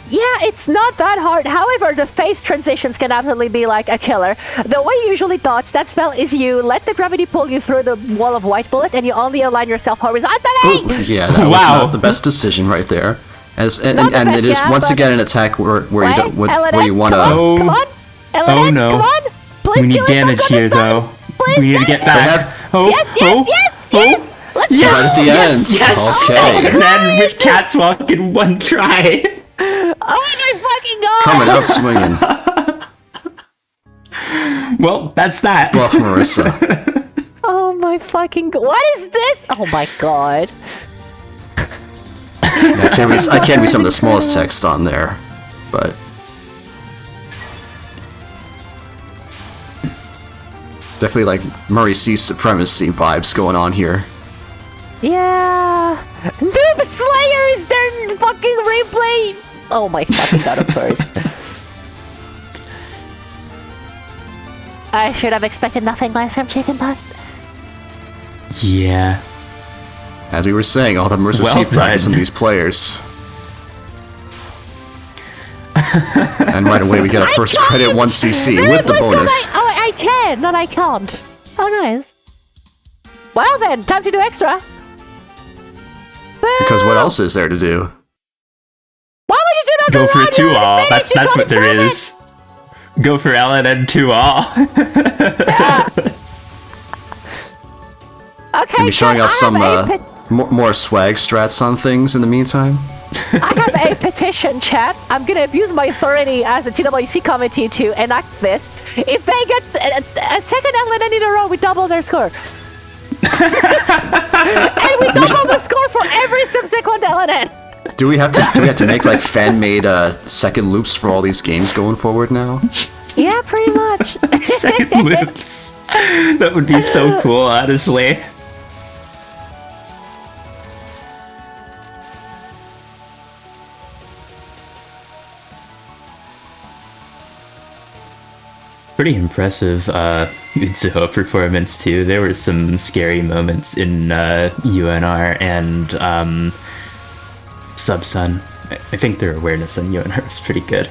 Yeah, it's not that hard. However, the phase transitions can absolutely be like a killer. The way you usually dodge that spell is you let the gravity pull you through the wall of white bullet, and you only align yourself horizontally. Ooh, yeah, that was not the best decision right there. And it is once again an attack where you want to. Come on, oh no! Come on, please. We need damage here, though. Please, we need to get back. Yes. Let's go. Right at the end. Yes. Okay. And then with Cat's Walk in one try. Oh my fucking god! Coming out swinging. Well, that's that. Buff Marissa. Oh my fucking god! What is this? Oh my god! I can't read some of the smallest text on there, but definitely like Murray C's supremacy vibes going on here. Yeah, Noob Slayer is their fucking replay. Oh my fucking god! Of course. I should have expected nothing less from ChickenButt. Yeah. As we were saying, all the Marissa C practice on these players. And right away we get our first credit 1cc really, with the bonus. I can, not I can't. Oh, nice. Well then, time to do extra. Because what else is there to do? Why would you do that? Go for 2-all. That's what there is. Go for Ellen and 2-all. Okay, Gonna be showing off some more swag strats on things in the meantime. I have a petition, chat. I'm gonna abuse my authority as a TWC committee to enact this. If they get a second LNN in a row, we double their score. And we double the score for every subsequent LNN. Do we have to make like fan-made second loops for all these games going forward now? Yeah, pretty much. Second loops. That would be so cool, honestly. Pretty impressive Utsuho performance too. There were some scary moments in UNR and Subsun. I think their awareness on UNR was pretty good.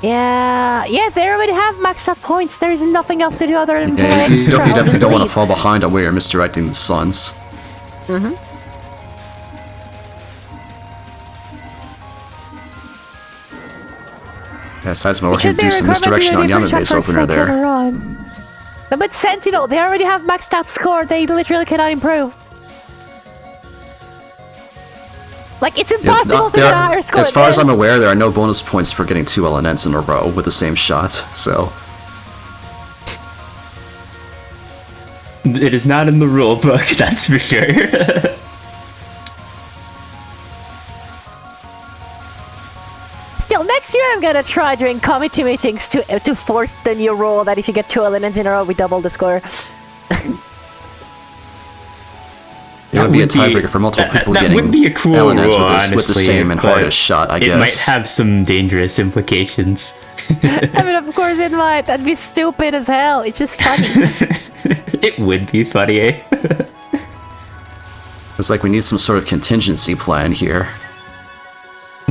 Yeah, they already have maxed out points. There's nothing else to do other than play. You definitely don't want to fall behind on where you're misdirecting the Suns. Mm-hmm. Yeah, Seisumo, we're going to do some misdirection on Yamabe's opener there. No, but Sentinel, they already have maxed out score. They literally cannot improve. Like, it's impossible to get a higher score. As far as I'm aware, there are no bonus points for getting 2 LNNs in a row with the same shot, so... It is not in the rule book, that's for sure. Still, next year I'm gonna try during committee meetings to force the new rule that if you get 2 LNNs in a row, we double the score. It would be a tiebreaker for multiple people that getting would be a cool LNS rule, with the same and honestly, hardest shot, I guess. It might have some dangerous implications. I mean, of course it might. That'd be stupid as hell. It's just funny. It would be funny, eh? It's like we need some sort of contingency plan here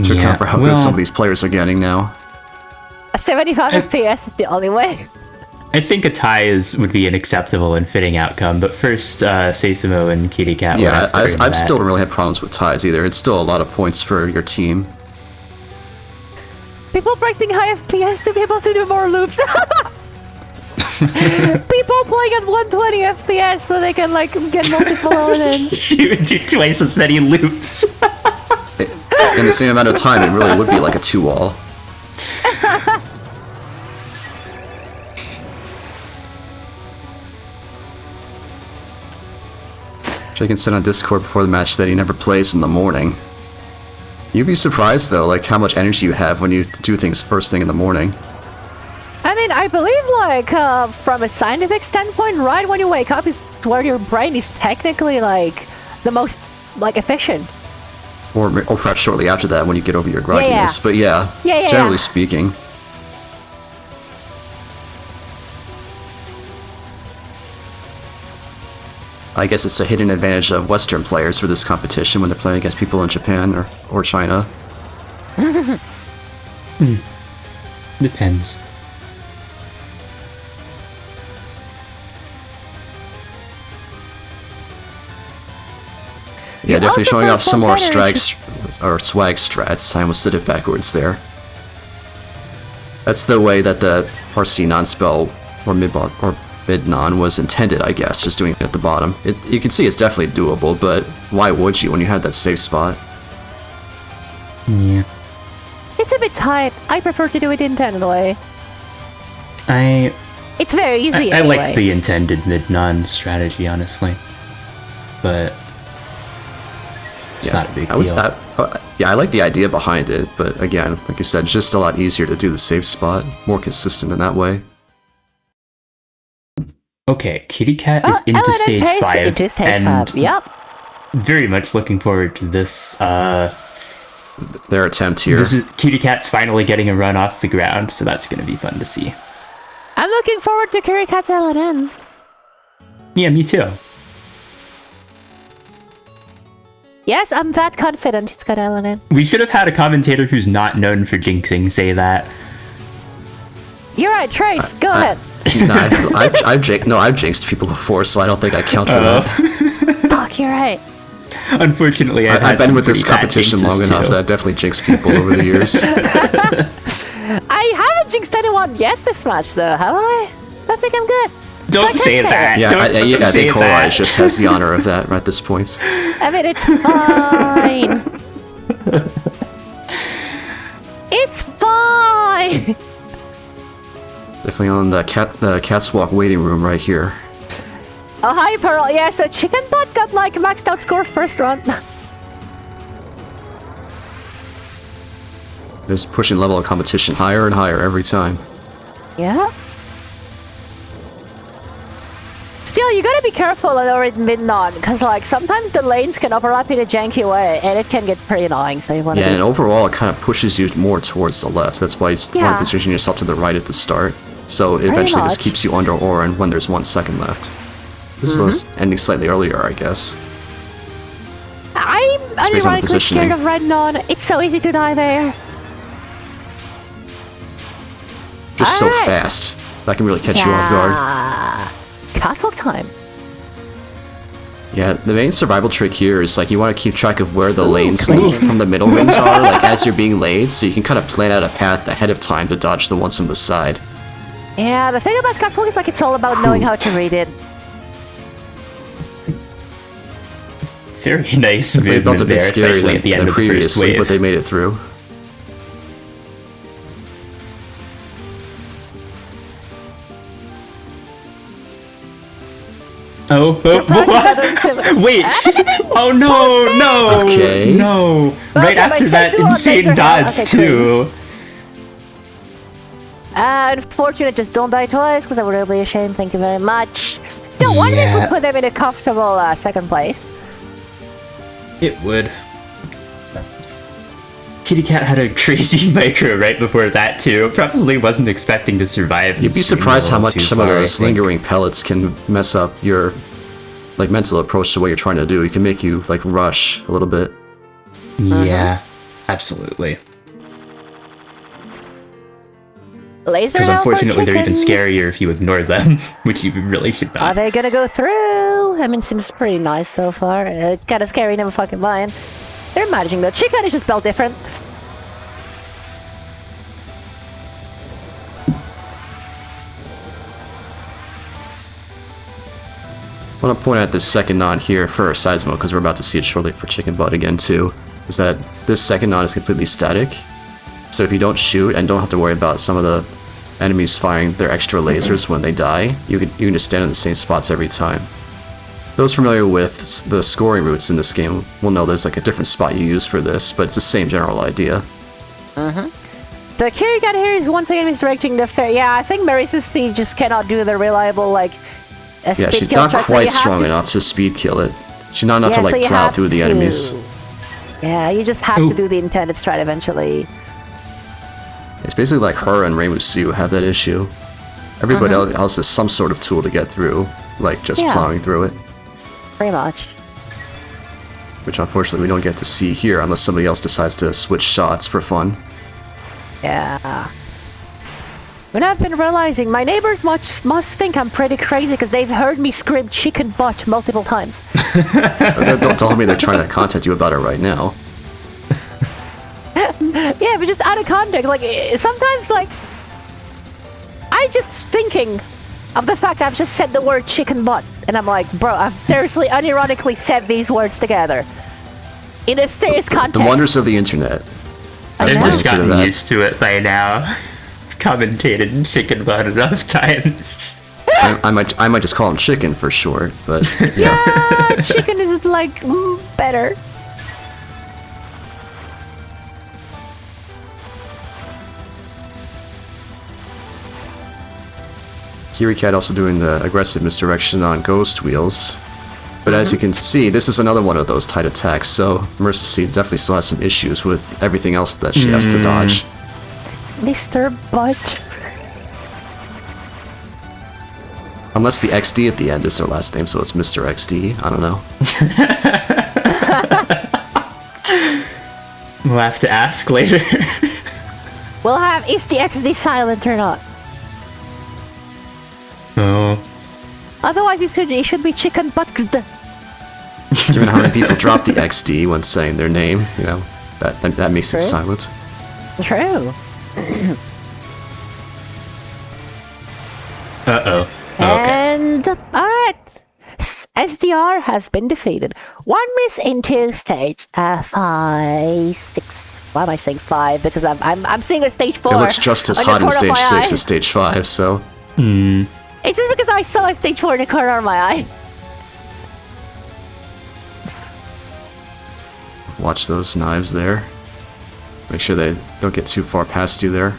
to account for how good some of these players are getting now. 75 FPS is the only way. I think a tie would be an acceptable and fitting outcome, but first, Seisumo and Kiricat. Yeah, I still don't really have problems with ties either. It's still a lot of points for your team. People pricing high FPS to be able to do more loops. People playing at 120 FPS so they can like get multiple LNNs. do twice as many loops. In the same amount of time, it really would be like a 2-wall. Chicken said on Discord before the match that he never plays in the morning. You'd be surprised though, like how much energy you have when you do things first thing in the morning. I mean, I believe like from a scientific standpoint, right when you wake up is where your brain is technically like the most like efficient. Or perhaps shortly after that when you get over your grogginess. But yeah, generally speaking. I guess it's a hidden advantage of Western players for this competition when they're playing against people in Japan or China. Depends. Yeah, definitely showing off some more swag strats. I almost said it backwards there. That's the way that the RC non-spell or mid-non was intended, I guess, just doing it at the bottom. You can see it's definitely doable, but why would you when you have that safe spot? Yeah. It's a bit tight. I prefer to do it internally. It's very easy I anyway. like the intended mid-non strategy, honestly. But it's not a big deal. Yeah, I like the idea behind it, but again, like I said, it's just a lot easier to do the safe spot, more consistent in that way. Okay, Kiricat is into stage 5, and yep. very much looking forward to this. Their attempt here. Kiricat's finally getting a run off the ground, so that's going to be fun to see. I'm looking forward to Kiricat's LNN. Yeah, me too. Yes, I'm that confident it's got LNN. We should have had a commentator who's not known for jinxing say that. You're right, Trace. Go ahead. I've jinxed people before, so I don't think I count for that. Fuck, you're right. Unfortunately, I've been with this competition long enough that I definitely jinxed people over the years. I haven't jinxed anyone yet this match, though, have I? I think I'm good. Don't say that. Yeah, don't I say think Hourai just has the honor of that at this point. I mean, it's fine. It's fine. Definitely on the cat's walk waiting room right here. Oh, hi, Pearl. Yeah, so ChickenButt got like maxed out score first run. Just pushing level of competition higher and higher every time. Yeah. Still, you gotta be careful at mid-non, because like sometimes the lanes can overlap in a janky way, and it can get pretty annoying. So you want to. Yeah, and overall, it kind of pushes you more towards the left. That's why you want to position yourself to the right at the start. So eventually, this keeps you under Orin when there's 1 second left. This is ending slightly earlier, I guess. I'm unironically scared of red non. It's so easy to die there. Just so fast. That can really catch you off guard. Catwalk time. Yeah, the main survival trick here is like you want to keep track of where the lanes from the middle rings are, like as you're being laid, so you can kind of plan out a path ahead of time to dodge the ones from the side. Yeah, the thing about catwalk is like it's all about knowing how to read it. Very nice They felt movement a bit there, scary especially at the end of the first previously, wave. but they made it through. What? Wait! Oh no! Okay. No! Right after that insane dodge too. unfortunate. Just don't die twice, because that would really be a shame. Thank you very much. Don't wonder if we put them in a comfortable second place. It would. Kiricat had a crazy micro right before that too. Probably wasn't expecting to survive. You'd be surprised how much some of those lingering pellets can mess up your like mental approach to what you're trying to do. It can make you like rush a little bit. Yeah, absolutely. Laser Because unfortunately they're even chicken. scarier if you ignore them, which you really should Are not. they gonna go through? I mean, seems pretty nice so far. Kinda scary, never fucking mind. They're managing though. Chicken is just built different. I want to point out this second nod here for Seisumo, because we're about to see it shortly for Chicken Butt again too, is that this second nod is completely static. So if you don't shoot and don't have to worry about some of the enemies firing their extra lasers when they die, you can just stand in the same spots every time. Those familiar with the scoring routes in this game will know there's like a different spot you use for this, but it's the same general idea. The Kiricat here is once again misdirecting the fair. Yeah, I think Marisa's C just cannot do the reliable like. Yeah, speed she's kill not strike, so quite you have strong to- enough to speed kill it. She's not enough to so like you plow have through the to- enemies. Yeah, you just have Ooh. to do the intended strat eventually. It's basically like her and Reimu Su have that issue. Everybody else has some sort of tool to get through, like just Yeah. plowing through it, Pretty much. which unfortunately we don't get to see here unless somebody else decides to switch shots for fun. Yeah. When I've been realizing my neighbors must think I'm pretty crazy because they've heard me scream chicken butt multiple times. Don't tell me they're trying to contact you about it right now. Yeah, but just out of context, like sometimes like I just thinking of the fact I've just said the word chicken butt and I'm like, bro, I've seriously unironically said these words together. In a serious context. The wonders of the internet. I've know. just Consider gotten that. used to it by now. Commentated chicken butt enough times. I might just call him Chicken for short, but yeah. Yeah, chicken is like better. Kiricat also doing the aggressive misdirection on Ghost Wheels. But as you can see, this is another one of those tight attacks, so Mercy C definitely still has some issues with everything else that she has to dodge. Mr. Butt. Unless the XD at the end is her last name, so it's Mr. XD. I don't know. We'll have to ask later. We'll have is the XD silent or not? Oh. Otherwise it should be ChickenButtXD. Given how many people drop the XD when saying their name, you know, that makes it True. silent. True. Uh-oh. Oh, okay. And alright. SDR has been defeated. One miss into stage 5, 6. Why am I saying 5? Because I'm seeing a stage 4. It looks just as on the hot in corner of stage my 6 eye. as stage 5, so... It's just because I saw a stage 4 in the corner of my eye. Watch those knives there. Make sure they don't get too far past you there.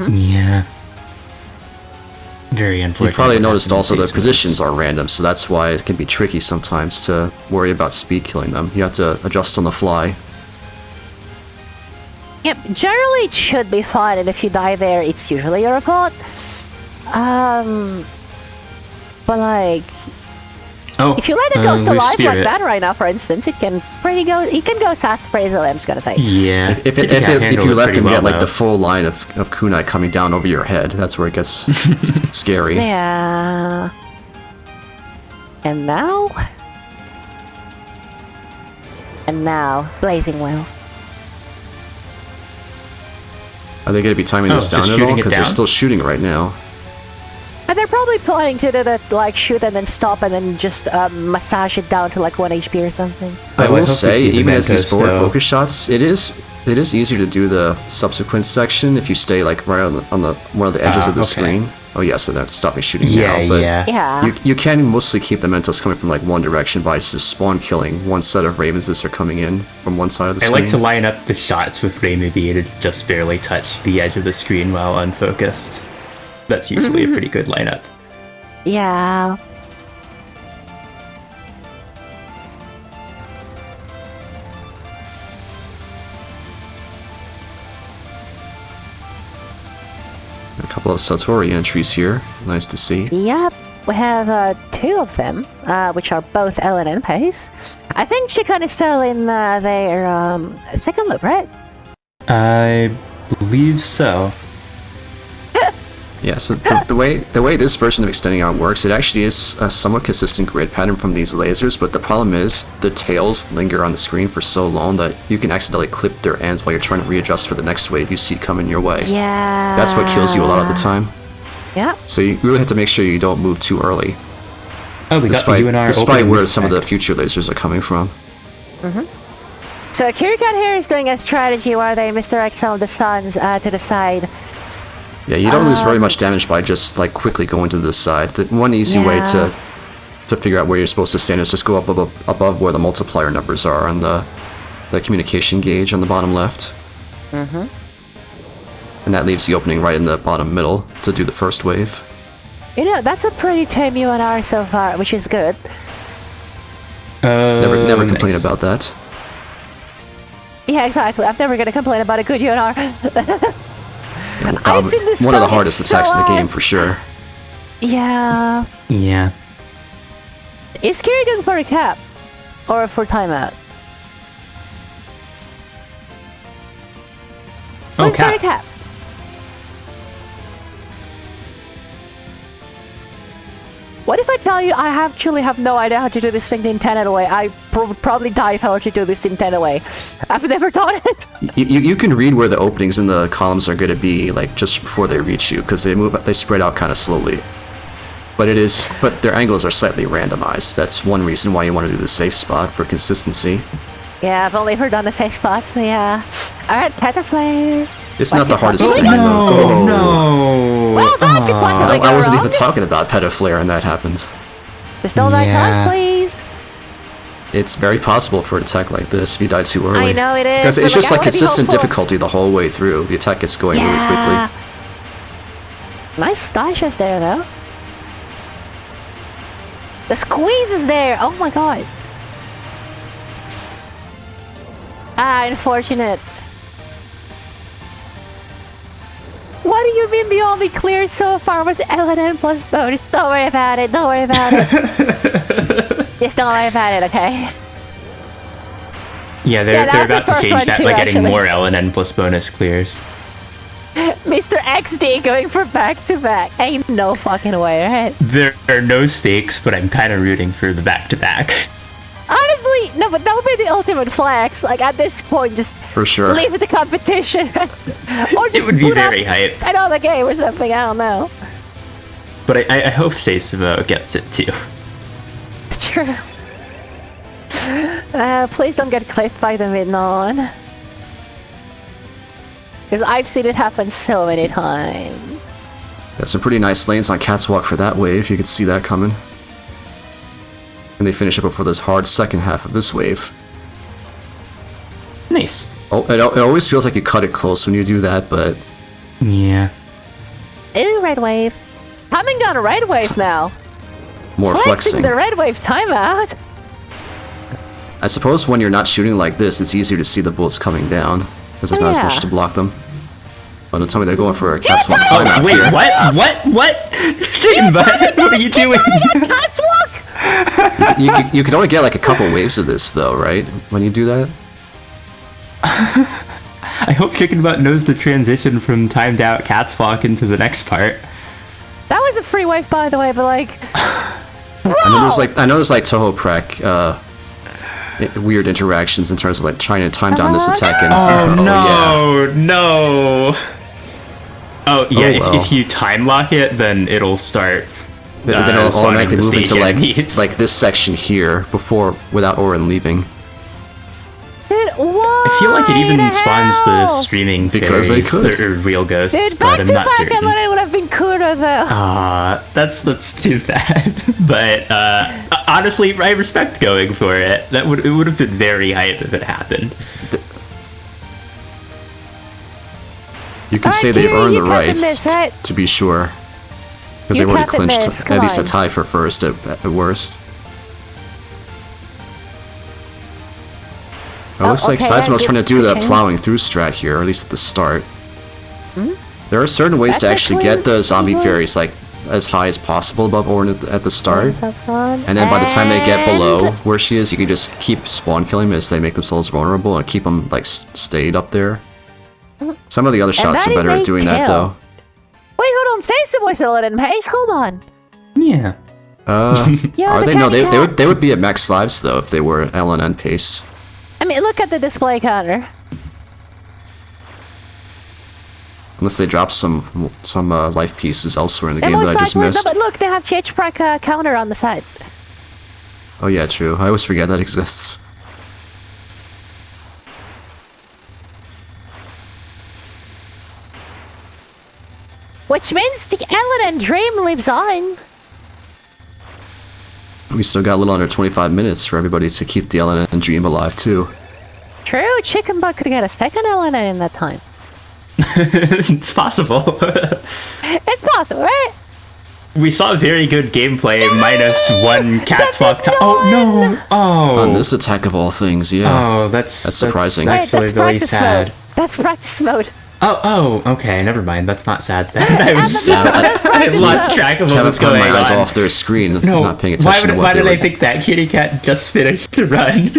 Yeah. Very unfortunate. You've probably what noticed happened also in the Seisumo. positions are random, so that's why it can be tricky sometimes to worry about speed killing them. You have to adjust on the fly. Yep, generally it should be fine, and if you die there, it's usually your fault. But like, Oh, if you let a ghost loose alive like spirit. that right now, for instance, it can go south pretty easily, I'm just gonna say. Yeah. If Kiricat you let handled it them pretty get like well, the full line of kunai coming down over your head, that's where it gets scary. Yeah. And now? Blazing Well. Are they going to be timing this just down at shooting all? it Because they're down? still shooting right now. And they're probably planning to do that, like, shoot and then stop and then just massage it down to like 1 HP or something. I I will hope we say, see the even as these Mentos, forward though. focus shots, it is easier to do the subsequent section if you stay like right on the one of the edges of the okay. screen. Oh yeah, so that's stopping shooting Yeah, now. But Yeah. You can mostly keep the Mentos coming from like one direction by just spawn killing one set of Ravens as they're coming in from one side of the I screen. like to line up the shots with Raimi B to just barely touch the edge of the screen while unfocused. That's usually a pretty good lineup. Yeah. A couple of Satori entries here. Nice to see. Yep. We have 2 of them, which are both LNN pace. I think Chicken is still in their second loop, right? I believe so. Yeah, so the way this version of Extending Out works, it actually is a somewhat consistent grid pattern from these lasers, but the problem is the tails linger on the screen for so long that you can accidentally clip their ends while you're trying to readjust for the next wave you see coming your way. Yeah. That's what kills you a lot of the time. Yep. So you really have to make sure you don't move too early, Oh, we got the UNR despite opening where this some of the back. future lasers are coming from. So Kiricat here is doing a strategy where they misdirect some of the suns to the side. Yeah, you don't lose very much damage by just like quickly going to the side. The one easy way Yeah. to figure out where you're supposed to stand is just go up above where the multiplier numbers are on the communication gauge on the bottom left. And that leaves the opening right in the bottom middle to do the first wave. You know, that's a pretty tame UNR so far, which is good. Never Nice. complain about that. Yeah, exactly. I'm never gonna complain about a good UNR. I've seen this One of the spell hardest hit attacks so in the game hard. for sure. Yeah. Yeah. Is Kiri going for a cap? Or for timeout? Oh, Going for a cap. cap. What if I tell you I actually have no idea how to do this thing the intended way? I probably die if I were to do this the intended way. I've never done it. You can read where the openings in the columns are going to be like just before they reach you because they spread out kind of slowly. But their angles are slightly randomized. That's one reason why you want to do the safe spot for consistency. Yeah, I've only heard on the safe spots, so yeah. Alright, Petaflare. It's not the hardest Oh, thing. no. No. Well, that could possibly go I wasn't wrong. even talking about Petaflare and that happened. Just don't like Yeah. us, please. It's very possible for an attack like this if you die too early. I know it is, Because but, it's just like, I like wanna be consistent hopeful. difficulty the whole way through. The attack gets going really quickly. Nice stashes there, though. The squeeze is there. Oh my god. Ah, unfortunate. What do you mean the only clear so far was LNN plus bonus? Don't worry about it. Don't worry about it. Just don't worry about it, okay? Yeah, Yeah, that they're was the about to first change one that too, by getting actually. more LNN plus bonus clears. Mr. XD going for back-to-back. Ain't no fucking way, right? There are no stakes, but I'm kind of rooting for the back-to-back. Honestly, no, but that would be the ultimate flex. Like, at this point, just For sure. leave it to competition. Or just It would be put up very hype. another game or something, I don't know. But I hope Seisumo gets it too. True. Please don't get clipped by the mid-non. Because I've seen it happen so many times. Got some pretty nice lanes on Catwalk for that wave. You could see that coming. And they finish up before this hard second half of this wave. Nice. Oh, it always feels like you cut it close when you do that, but Yeah. Ooh, red wave. Coming on a red wave now. more Flexing flexing. the red wave timeout. I suppose when you're not shooting like this, it's easier to see the bullets coming down, because there's not as Yeah. much to block them. Oh, don't tell me they're going for a Catwalk timeout Wait, here. what? Chicken butt, what are you doing? Catwalk! You can only get like a couple waves of this, though, right? When you do that? I hope Chicken Butt knows the transition from timed out Catswalk into the next part. That was a free wave, by the way, but like... I know there's like Touhou Prek, weird interactions in terms of like trying to time down this attack and Oh, no. Oh, yeah, Oh, well. if you time lock it, then it'll start. Then it'll spawning automatically the move into stage like enemies. this section here before without Orin leaving. I feel like it even spawns the streaming Because they fairies, could. or real ghosts, Dude, but I'm not back-to-back certain. LNN would have been Sakura though. That's too bad. But honestly, I respect going for it. It would have been very hype if it happened. You can say they've earned the right, right? to be sure. Because they've already clinched at least a tie for first at worst. It looks like Seisumo's trying to do the plowing through strat here, or at least at the start. There are certain ways to actually get the zombie fairies like as high as possible above Orin at the start. And then by the time they get below where she is, you can just keep spawn killing them as they make themselves vulnerable and keep them like stayed up there. Some of the other shots are better at doing that though. Wait, hold on. Seisumo's still in pace. Hold on. Yeah. Are they? No, they would be at max lives though if they were LNN pace. I mean, look at the display counter. Unless they drop some life pieces elsewhere in the game that I just missed. No, but look, they have ChickenButtXD counter on the side. Oh yeah, true. I always forget that exists. Which means the LNN dream lives on. We still got a little under 25 minutes for everybody to keep the LNN dream alive too. True, ChickenButt could get a second LNN in that time. It's possible. It's possible, right? We saw very good gameplay minus one cat's walk time. Oh no! Oh, on this attack of all things, yeah. Oh, that's surprising. That's actually really sad. That's practice mode. Oh, okay. Never mind. That's not sad. I lost track of what was going on. My eyes off their screen, not paying attention to what why did I think that Kiricat just finished the run?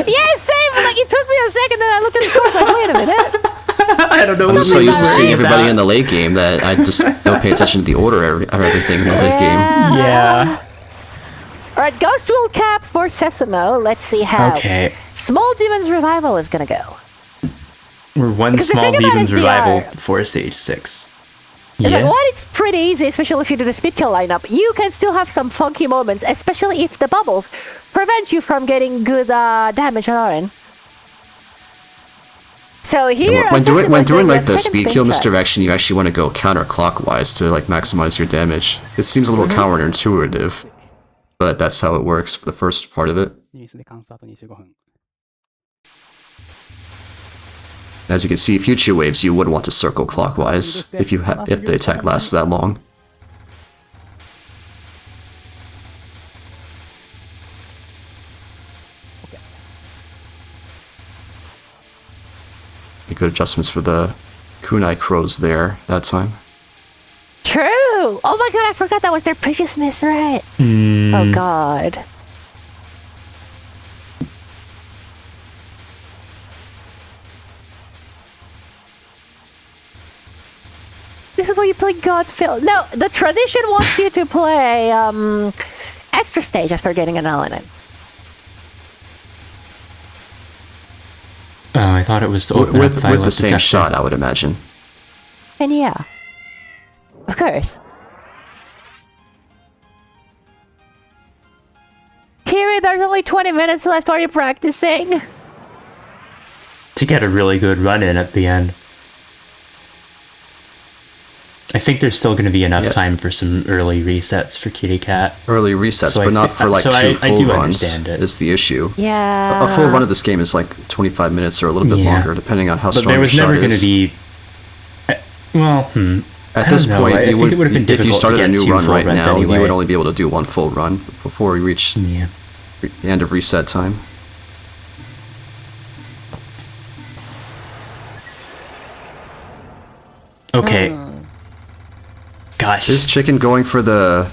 Yes, same. But like, it took me a second, then I looked at the score. I was like, wait a minute. I don't know. I'm so used to seeing everybody in the late game that I just don't pay attention to the order of everything in the late game. Yeah. Alright, Ghost Rule Cap for Seisumo. Let's see how Small Demon's Revival is gonna go. We're one Small Demon's Revival for stage 6. Yeah. Like, it's pretty easy, especially if you do the speed kill lineup. You can still have some funky moments, especially if the bubbles prevent you from getting good damage on Orin. So here, when doing like the speed kill misdirection, you actually want to go counterclockwise to like maximize your damage. It seems a little counterintuitive, but that's how it works for the first part of it. As you can see, future waves you would want to circle clockwise if the attack lasts that long. Good adjustments for the kunai crows there that time. True! Oh my god, I forgot that was their previous miss, right? Oh god. This is where you play Godfill. No, the tradition wants you to play extra stage after getting an LNN. Oh, I thought it was to open with the same shot, I would imagine. And yeah, of course. Kiri, there's only 20 minutes left. Are you practicing? To get a really good run in at the end. I think there's still going to be enough time for some early resets for Kiricat. Early resets, but not for like two full runs. Is the issue? Yeah. A full run of this game is like 25 minutes or a little bit longer, depending on how strong your shot is. But there was never going to be. At this point, if you started a new run right now, you would only be able to do one full run before we reach the end of reset time. Okay. Gosh. Is Chicken going for the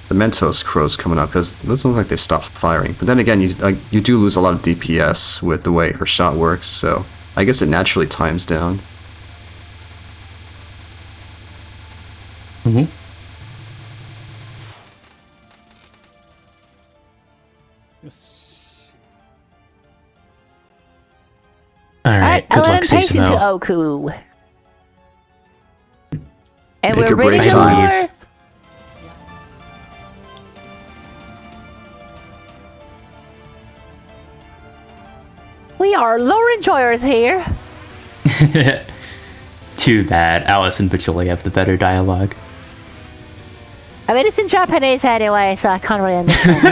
Mentos crows coming up? Because it doesn't look like they've stopped firing. But then again, you do lose a lot of DPS with the way her shot works, so I guess it naturally times down. Alright, good luck, Seisumo. Oku. And Make we're ready break to time. leave. We are lore enjoyers here. Too bad. Alice and Patchouli have the better dialogue. I mean, it's in Japanese anyway, so I can't really understand.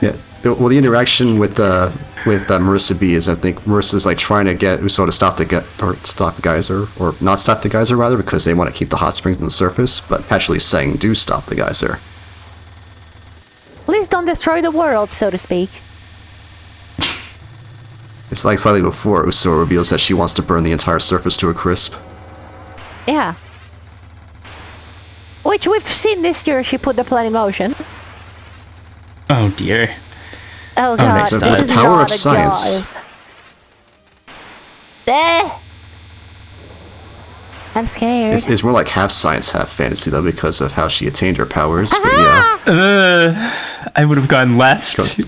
Yeah. Well, the interaction with Marissa B is, I think Marissa's like trying to get Uso to stop the geyser, or not stop the geyser rather, because they want to keep the hot springs on the surface. But Patchouli's saying, "Do stop the geyser." Please don't destroy the world, so to speak. It's like slightly before Uso reveals that she wants to burn the entire surface to a crisp. Yeah. Which we've seen this year. She put the plan in motion. Oh dear. Oh god, next this time. is The power not of a science. guy. I'm scared. It's more like half science, half fantasy, though, because of how she attained her powers. But yeah, I would have gone left.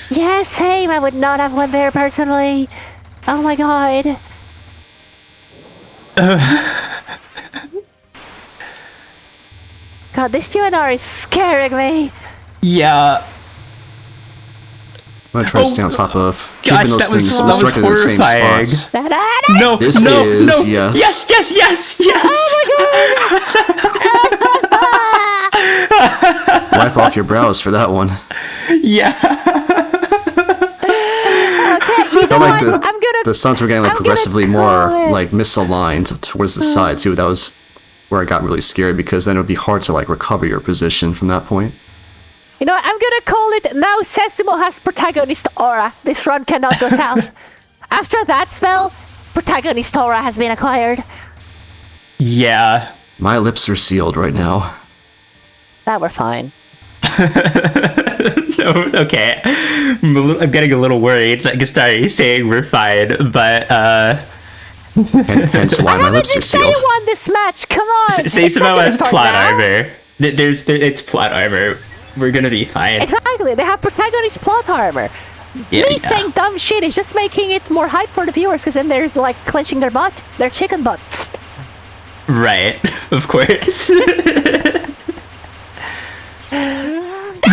Yeah, same. I would not have went there personally. Oh my god. God, this UNR is scaring me. Yeah. I'm gonna try to stay on top of Gosh, keeping those that was- things that was directed in the same horrifying. spots. No, This no, is, no. yes. Yes. Wipe off your brows for that one. Yeah. Okay, you know felt like what? the stunts were getting like I'm gonna progressively more call it. like misaligned towards the side too. That was where I got really scared, because then it would be hard to like recover your position from that point. You know what? I'm gonna call it now. Seisumo has protagonist aura. This run cannot go south. After that spell, protagonist aura has been acquired. Yeah. My lips are sealed right now. That we're fine. No, okay. I'm getting a little worried that Gastari is saying we're fine, but Hence why I my haven't lips are even said sealed. you won this match. Come on. Seisumo has It's plot now. armor. It's plot armor. We're gonna be fine. Exactly. They have protagonist plot armor. Yeah, Me saying dumb shit is just making it more hype for the viewers, because then there's like clenching their butt, their chicken butts. Right, of course.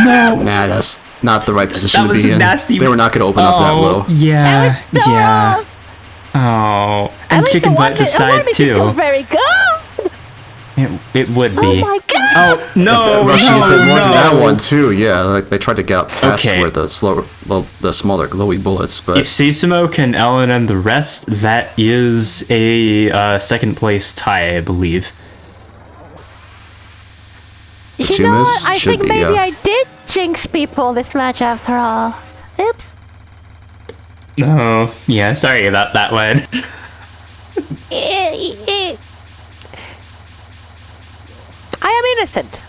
No. Nah, that's not the right position That to was be in. nasty. They were not going to open up that low. Yeah, That was so yeah. rough. Oh, At and least Chicken the Butt one just that died is still too. very good. It would Oh be. my god. Oh no! Rushing no, they wanted no. that one too. Yeah, like they tried to get up fast Okay. with the smaller glowy bullets, but If Seisumo can LNM the rest, that is a second place tie, I believe. You two know miss? what? I Should think be, maybe yeah. I did jinx people this match after all. Oops. Oh, yeah. Sorry about that one. I am innocent.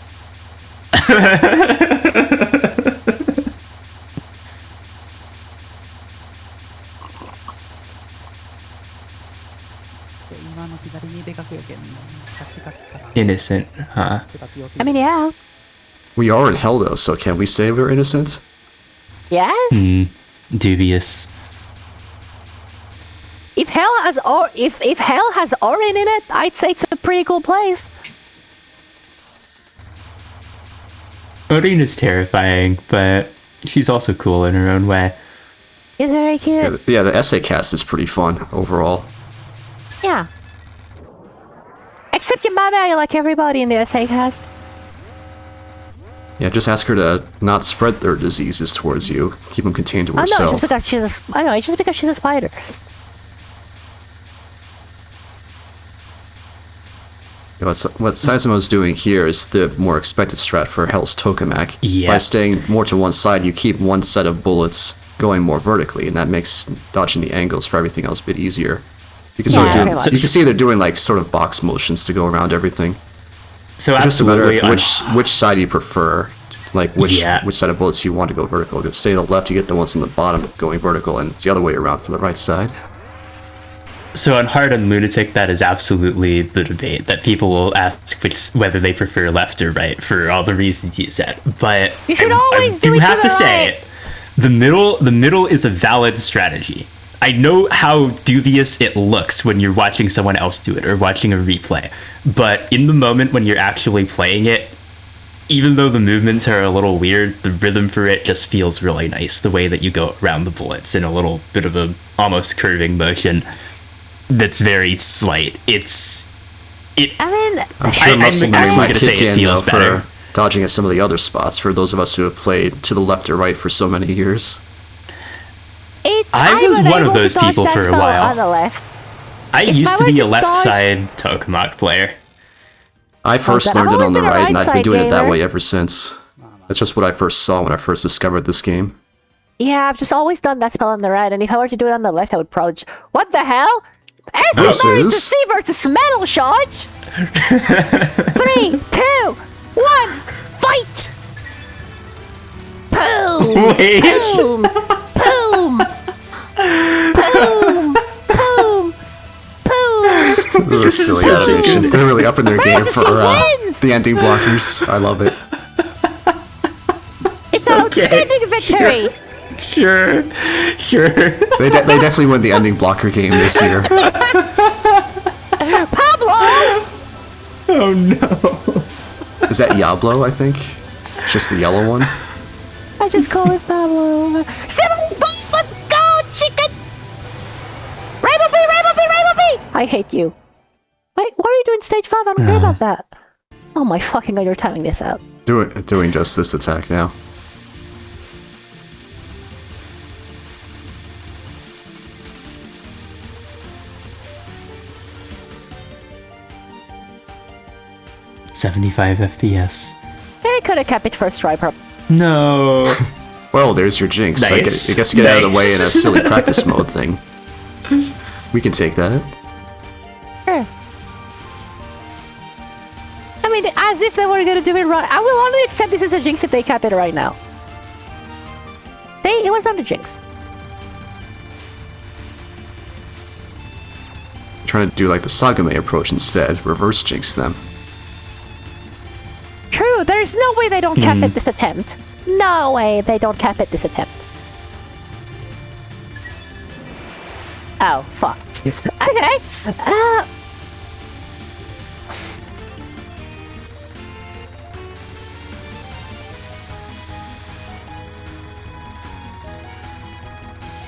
Innocent, huh? I mean, yeah. we are in hell though, so can we say we're innocent? Yes. Dubious. If hell has if hell has Orin in it, I'd say it's a pretty cool place. Odin is terrifying, but she's also cool in her own way. It's very cute. Yeah, the essay cast is pretty fun overall. Yeah. Except your mama, I like everybody in the essay cast. Yeah, just ask her to not spread their diseases towards you. Keep them contained to Oh no, herself. just because she's I know, it's just because she's a spider. You know, what Seisumo's doing here is the more expected strat for Hell's Tokamak. Yeah. By staying more to one side, you keep one set of bullets going more vertically, and that makes dodging the angles for everything else a bit easier. You can, sort of Yeah, do, pretty you much. can see they're doing like sort of box motions to go around everything. So It's just a matter absolutely, of which side you prefer, like which Yeah. set of bullets you want to go vertical. If you stay to the left, you get the ones on the bottom going vertical, and it's the other way around for the right side. So on Hard and Lunatic, that is absolutely the debate that people will ask whether they prefer left or right for all the reasons you said. But You should I always do do it to have the to say, right. the middle is a valid strategy. I know how dubious it looks when you're watching someone else do it or watching a replay, but in the moment when you're actually playing it, even though the movements are a little weird, the rhythm for it just feels really nice. The way that you go around the bullets in a little bit of a almost curving motion. that's very slight. I mean, I'm sure muscle memory actually might gonna kick say it in though feels better. for dodging at some of the other spots for those of us who have played to the left or right for so many years. I was one of those people for a while. On the left. I If used I to were be to a left dodge- side Tokamak player. I first I've learned it always on the been a right, and I've been right-side doing it that gamer. way ever since. That's just what I first saw when I first discovered this game. Yeah, I've just always done that spell on the right, and if I were to do it on the left, I would probably. What the hell? Versus? SC versus metal charge. 3, 2, 1, fight! Boom! Wait. Boom! Boom! Boom! Boom! Boom! This is silly so animation. good. They're really upping their game for wins! the ending blockers. I love it. It's an Okay, outstanding victory! Sure. They definitely win the ending blocker game this year. Pablo! Oh no. Is that Diablo, I think? It's just the yellow one? I just call it Pablo. 7 points, let's go, chicken! Rainbow B! I hate you. Wait, what are you doing stage 5? I don't care about that. Oh my fucking god, you're timing this out. Doing just this attack now. $75 FPS. I could have kept it first try, No. Well, there's your jinx. Nice. I guess you get out of the way in a Nice. silly practice mode thing. We can take that. Sure. I mean, as if they were gonna do it right. I will only accept this as a jinx if they cap it right now. It was not a jinx. Trying to do like the Sagame approach instead. Reverse jinx them. True, there's no way they don't cap it this attempt. No way they don't cap it this attempt. Oh, fuck. Okay.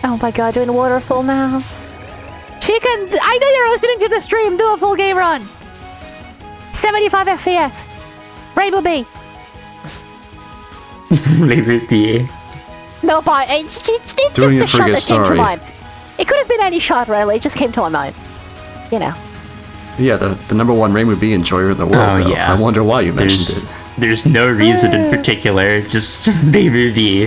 Oh my god, doing waterfall now. Chicken, I know you're listening to the stream. Do a full game run. 75 FPS. Rainbow B. Liberty. No, but it's just Doing a it for shot that came to Gastari. mind. It could have been any shot, really. It just came to my mind. You know. Yeah, the #1 Rainbow B enjoyer in the world. Oh, though. yeah. I wonder why you mentioned There's no reason in particular, just Liberty.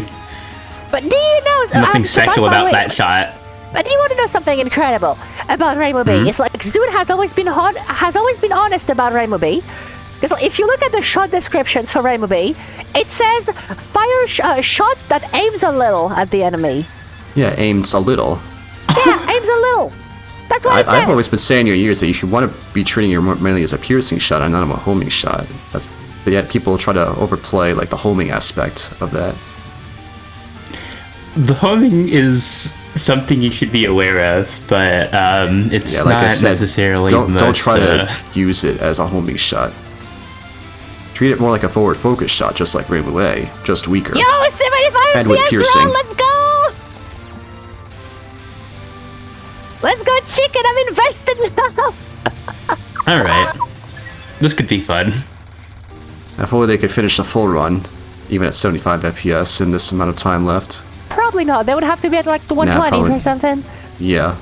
But do you know... Nothing special by the about way, that shot. But do you want to know something incredible about Rainbow B? It's like Zoot has always been honest about Rainbow B. Because if you look at the shot descriptions for Rainbow B, it says fire shots that aims a little at the enemy. it. Yeah, aims a little. Yeah, aims a little. That's what it says. I've always been saying your years that you should want to be treating your mainly as a piercing shot and not a homing shot. But yet people try to overplay like the homing aspect of that. The homing is something you should be aware of, but it's Yeah, like not I said, necessarily don't the most, try to use it as a homing shot. Treat it more like a forward focus shot, just like Rainbow A, just weaker. Yo, 75 And with FPS piercing. roll, let's go! Let's go, chicken, I'm invested now! Alright. This could be fun. If only they could finish the full run, even at 75 FPS in this amount of time left. Probably not, they would have to be at like the 120 probably. or something. Yeah.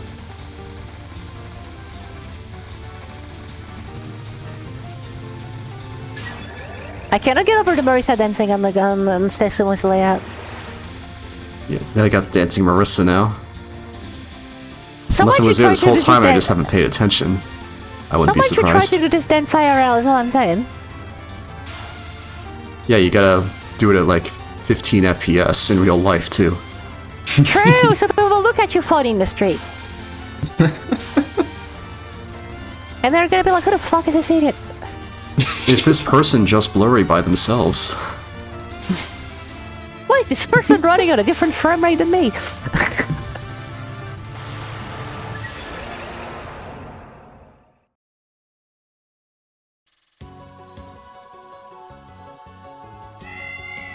I cannot get over the Marisa dancing on the gun and Seisumo's layout. Yeah, they got Dancing Marissa now. Someone Unless it was should there try this to whole do time and I this just haven't paid attention. I wouldn't be Someone should try surprised. to do this dance IRL, is all I'm saying. Yeah, you gotta do it at like 15 FPS in real life too. True, so people will look at you funny in the street. And they're gonna be like, who the fuck is this idiot? Is this person just blurry by themselves? Why is this person running on a different frame rate than me?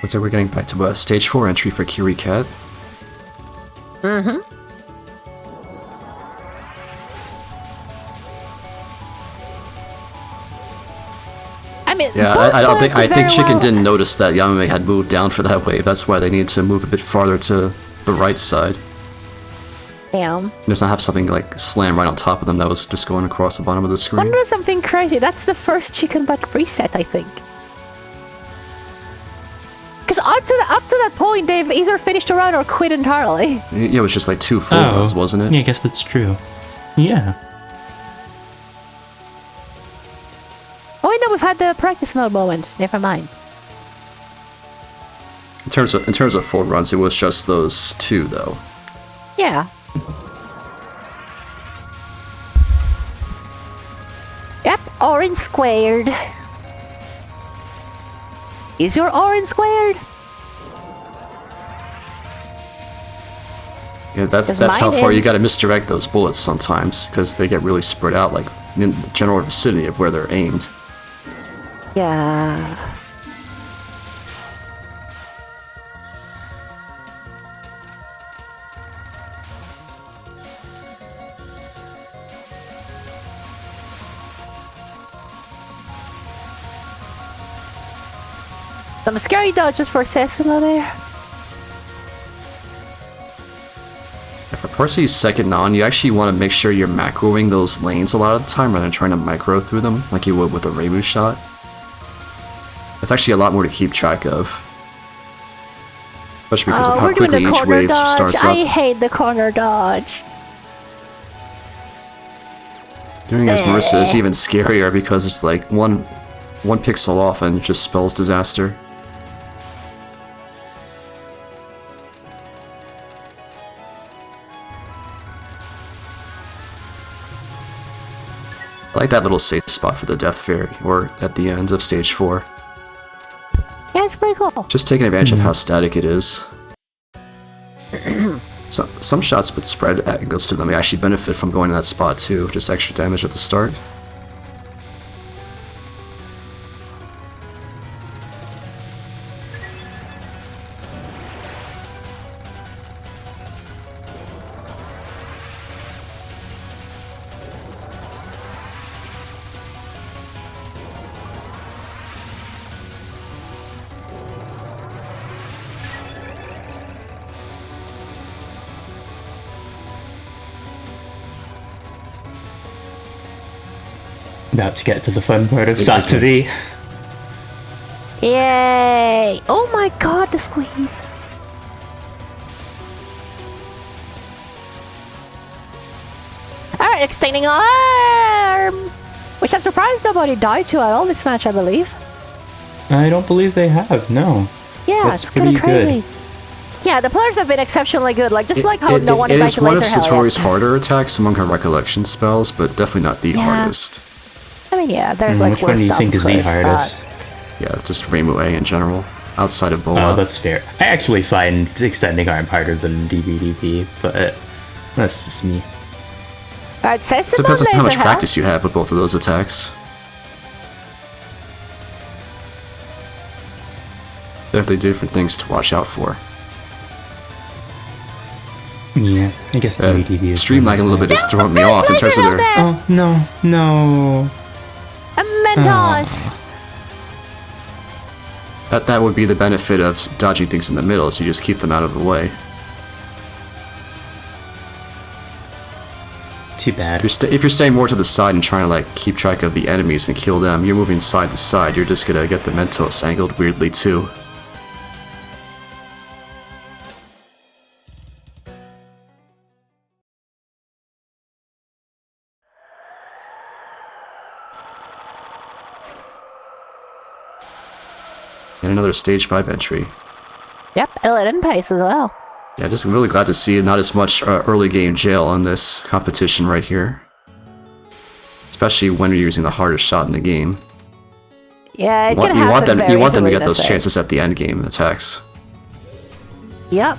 Looks like we're getting back to a stage 4 entry for Kiricat. I mean, Yeah, both I players think did Chicken very well. didn't notice that Yamame had moved down for that wave. That's why they need to move a bit farther to the right side. Damn. Does not have something like slam right on top of them that was just going across the bottom of the screen. Wonder something crazy. That's the first chicken butt reset, I think. Because up to that point, they've either finished a run or quit entirely. Yeah, it was just like 2 full runs, wasn't it? Yeah, I guess that's true. Yeah. Oh, wait, no, we've had the practice mode moment. Never mind. In terms of full runs, it was just those 2 though. Yeah. Yep, orange squared. Is your orange squared? Yeah, that's how far you gotta misdirect those bullets sometimes, because they get really spread out, like in the general vicinity of where they're aimed. Yeah. Some scary dodges for Seisumo there. For Percy's second non, you actually want to make sure you're macroing those lanes a lot of the time rather than trying to micro through them like you would with a Reimu shot. It's actually a lot more to keep track of. Especially because of how quickly each wave starts up. I hate the corner dodge. Doing as Marissa is even scarier because it's like one pixel off and it just spells disaster. I like that little safe spot for the Death Fairy, or at the end of stage 4. Yeah, it's pretty cool. Just taking advantage of how static it is. Some shots with spread angles to them they actually benefit from going to that spot too, just extra damage at the start. About to get to the fun part of Satori. Yay! Oh my god, the squeeze. Alright, extending arm! Which I'm surprised nobody died to at all this match, I believe. I don't believe they have, no. Yeah, That's it's kind of pretty crazy. Yeah, the players have been exceptionally good. Like, just like how It no one is died to one of laser hell Satori's yet. harder attacks among her recollection spells, but definitely not the hardest. I mean, yeah, there's like Which one worse do you stuff, think of is the course, hardest? Yeah, just Reimu A in general, outside of Boa. Oh, that's fair. I actually find extending arm harder than DBDP, but that's just me. Alright, Seisumo Depends on how much laser practice you have with both of those attacks. Definitely different things to watch out for. Yeah, I guess the DBDP is... Stream lagging a little bit is throwing me off in terms of their... Oh, no. A Mentos! That would be the benefit of dodging things in the middle, so you just keep them out of the way. Too bad. If you're staying more to the side and trying to like keep track of the enemies and kill them, you're moving side to side, you're just gonna get the Mentos angled weirdly too. And another stage 5 entry. Yep, Illidan pace as well. Yeah, just really glad to see not as much early game jail on this competition right here. Especially when you're using the hardest shot in the game. Yeah, it can You want happen them, very you want them to easily, get those that's it. chances at the end game attacks. Yep.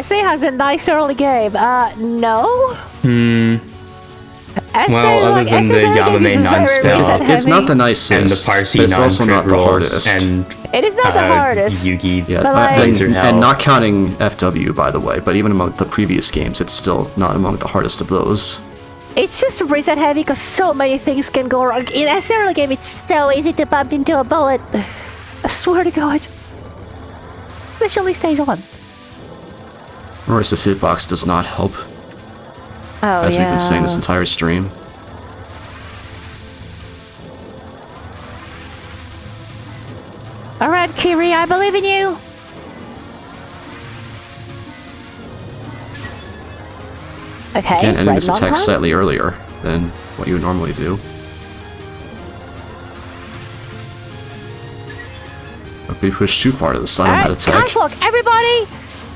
SA has a nice early game. No? Well, other than the Yamame non-spell It's not the nicest, and the but Parsi it's also not non-crit the rules hardest. and It is not the hardest. Yugi, Yeah, like- and not counting FW, by the way, but even among the previous games, it's still not among the hardest of those. It's just reset heavy because so many things can go wrong. In a early game, it's so easy to bump into a bullet. I swear to God. Especially stage 1. Whereas this hitbox does not help, Oh, as yeah. we've been saying this entire stream. Alright, Kiri, I believe in you. Okay, Again, ending right this on attack time. slightly earlier than what you would normally do. Don't be pushed too far to the side on that Alright, attack. catwalk, everybody!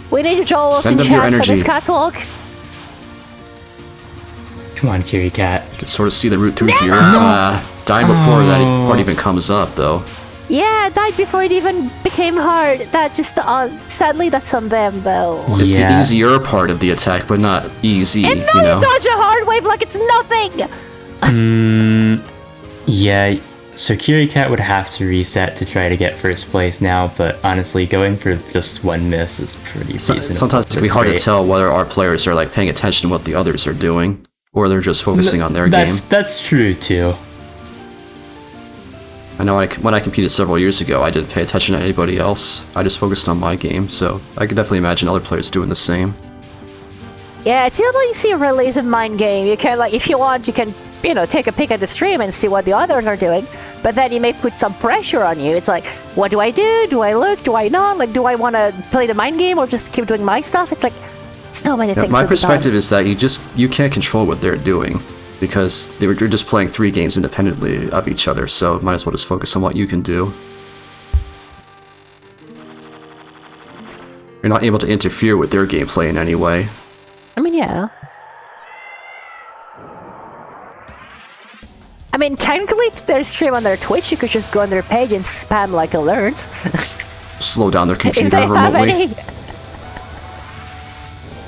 We need Joel Send in them your chat for energy. this catwalk. come on, Kiricat. You can sort of see the route through here. Dying before that part even comes up, though. Yeah, died before it even became hard. That just, sadly, that's on them, though. It's the Yeah. easier part of the attack, but not easy, And now you know? you dodge a hard wave like it's nothing! Yeah, so Kiricat would have to reset to try to get first place now, but honestly, going for just one miss is pretty reasonable. Sometimes it can be This hard to rate. tell whether our players are like paying attention to what the others are doing, or they're just focusing on their game. That's true too. I know when I competed several years ago, I didn't pay attention to anybody else. I just focused on my game, so I could definitely imagine other players doing the same. Yeah, it's you see a release of mind game. You can, like, if you want, you can, take a peek at the stream and see what the others are doing. But then you may put some pressure on you. It's like, what do I do? Do I look? Do I not? Like, do I want to play the mind game or just keep doing my stuff? It's like, so many things. My to be perspective done. is that you can't control what they're doing, because you're just playing 3 games independently of each other, so might as well just focus on what you can do. You're not able to interfere with their gameplay in any way. I mean, yeah. I mean, technically, if they stream on their Twitch, you could just go on their page and spam, like, alerts. Slow down their if computer they have remotely. any.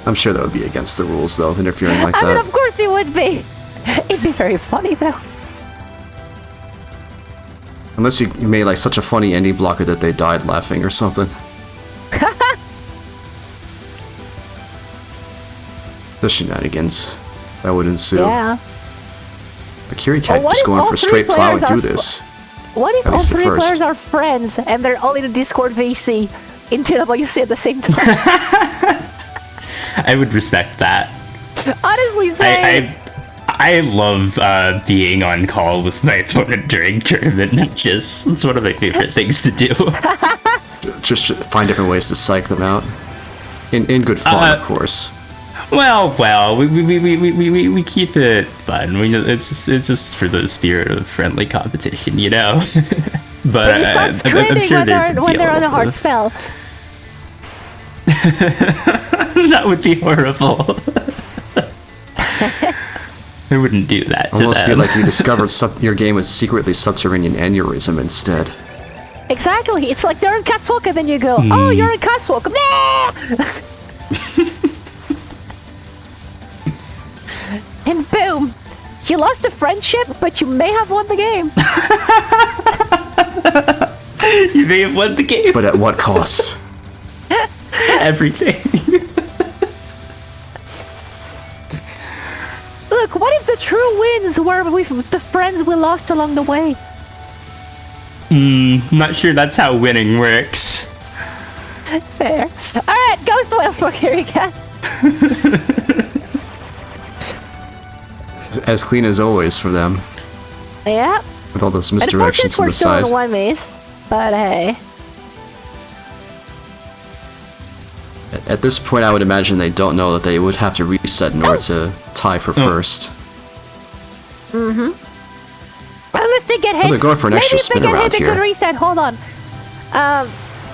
I'm sure that would be against the rules, though, interfering like I mean, that. of course it would be. It'd be very funny, though. Unless you made like such a funny ending blocker that they died laughing or something. The shenanigans that would ensue. Yeah. A Kiricat what just if going all for three straight plow and players do are this. What if At all least the 3 first. players are friends and they're all in a Discord VC in TWC at the same time? I would respect that. Honestly, say. I love being on call with my opponent during tournament matches. It's one of my favorite things to do. Just find different ways to psych them out. In good fun, of course. Well, we keep it fun. It's just for the spirit of friendly competition, you know. But You start I'm screaming sure when they're on a hard spell. That would be horrible. I wouldn't do that to Almost be them. like you discovered your game was secretly subterranean aneurysm instead. Exactly. It's like they're in Catwalk and then you go, oh, you're in Catwalk. Nah! And boom. You lost a friendship, but you may have won the game. You may have won the game. But at what cost? Everything. Look, what if the true wins were with the friends we lost along the way? I'm not sure that's how winning works. Fair. Alright, Ghost Whales for Kiricat. As clean as always for them, Yeah. with all those Unfortunately, misdirections on we're the still side. on 1 miss, but hey. At this point, I would imagine they don't know that they would have to reset in order to tie for first. Well, unless they get hit. they're going for an Maybe extra if they spin get around hit, they here. could reset. Hold on.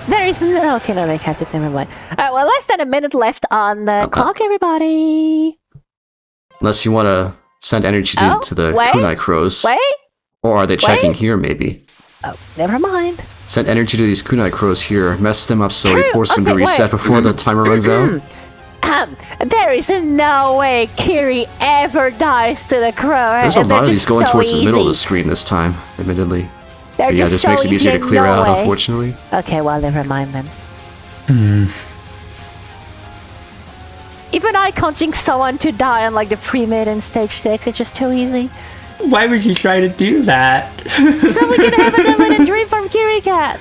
There is no. Okay, no, they can't. Never mind. Alright, well, less than a minute left on the clock, everybody. Unless you want to send energy to the wait, kunai crows. Wait. Or are they checking here, maybe? Oh, never mind. Send energy to these kunai crows here, mess them up so True. it forces them to Okay, reset wait. before the timer runs out. There is no way Kiri ever dies to the crow. Right? There's a And lot they're of these just going so towards the middle of the easy. screen this time, admittedly. They're But yeah, just this so makes it easier to easy, clear no out, way. unfortunately. Okay, well, never mind then. Even I can't jinx someone to die on like the pre-mid in stage 6. It's just too easy. Why would you try to do that? So we can have an Evelyn dream from Kiricat.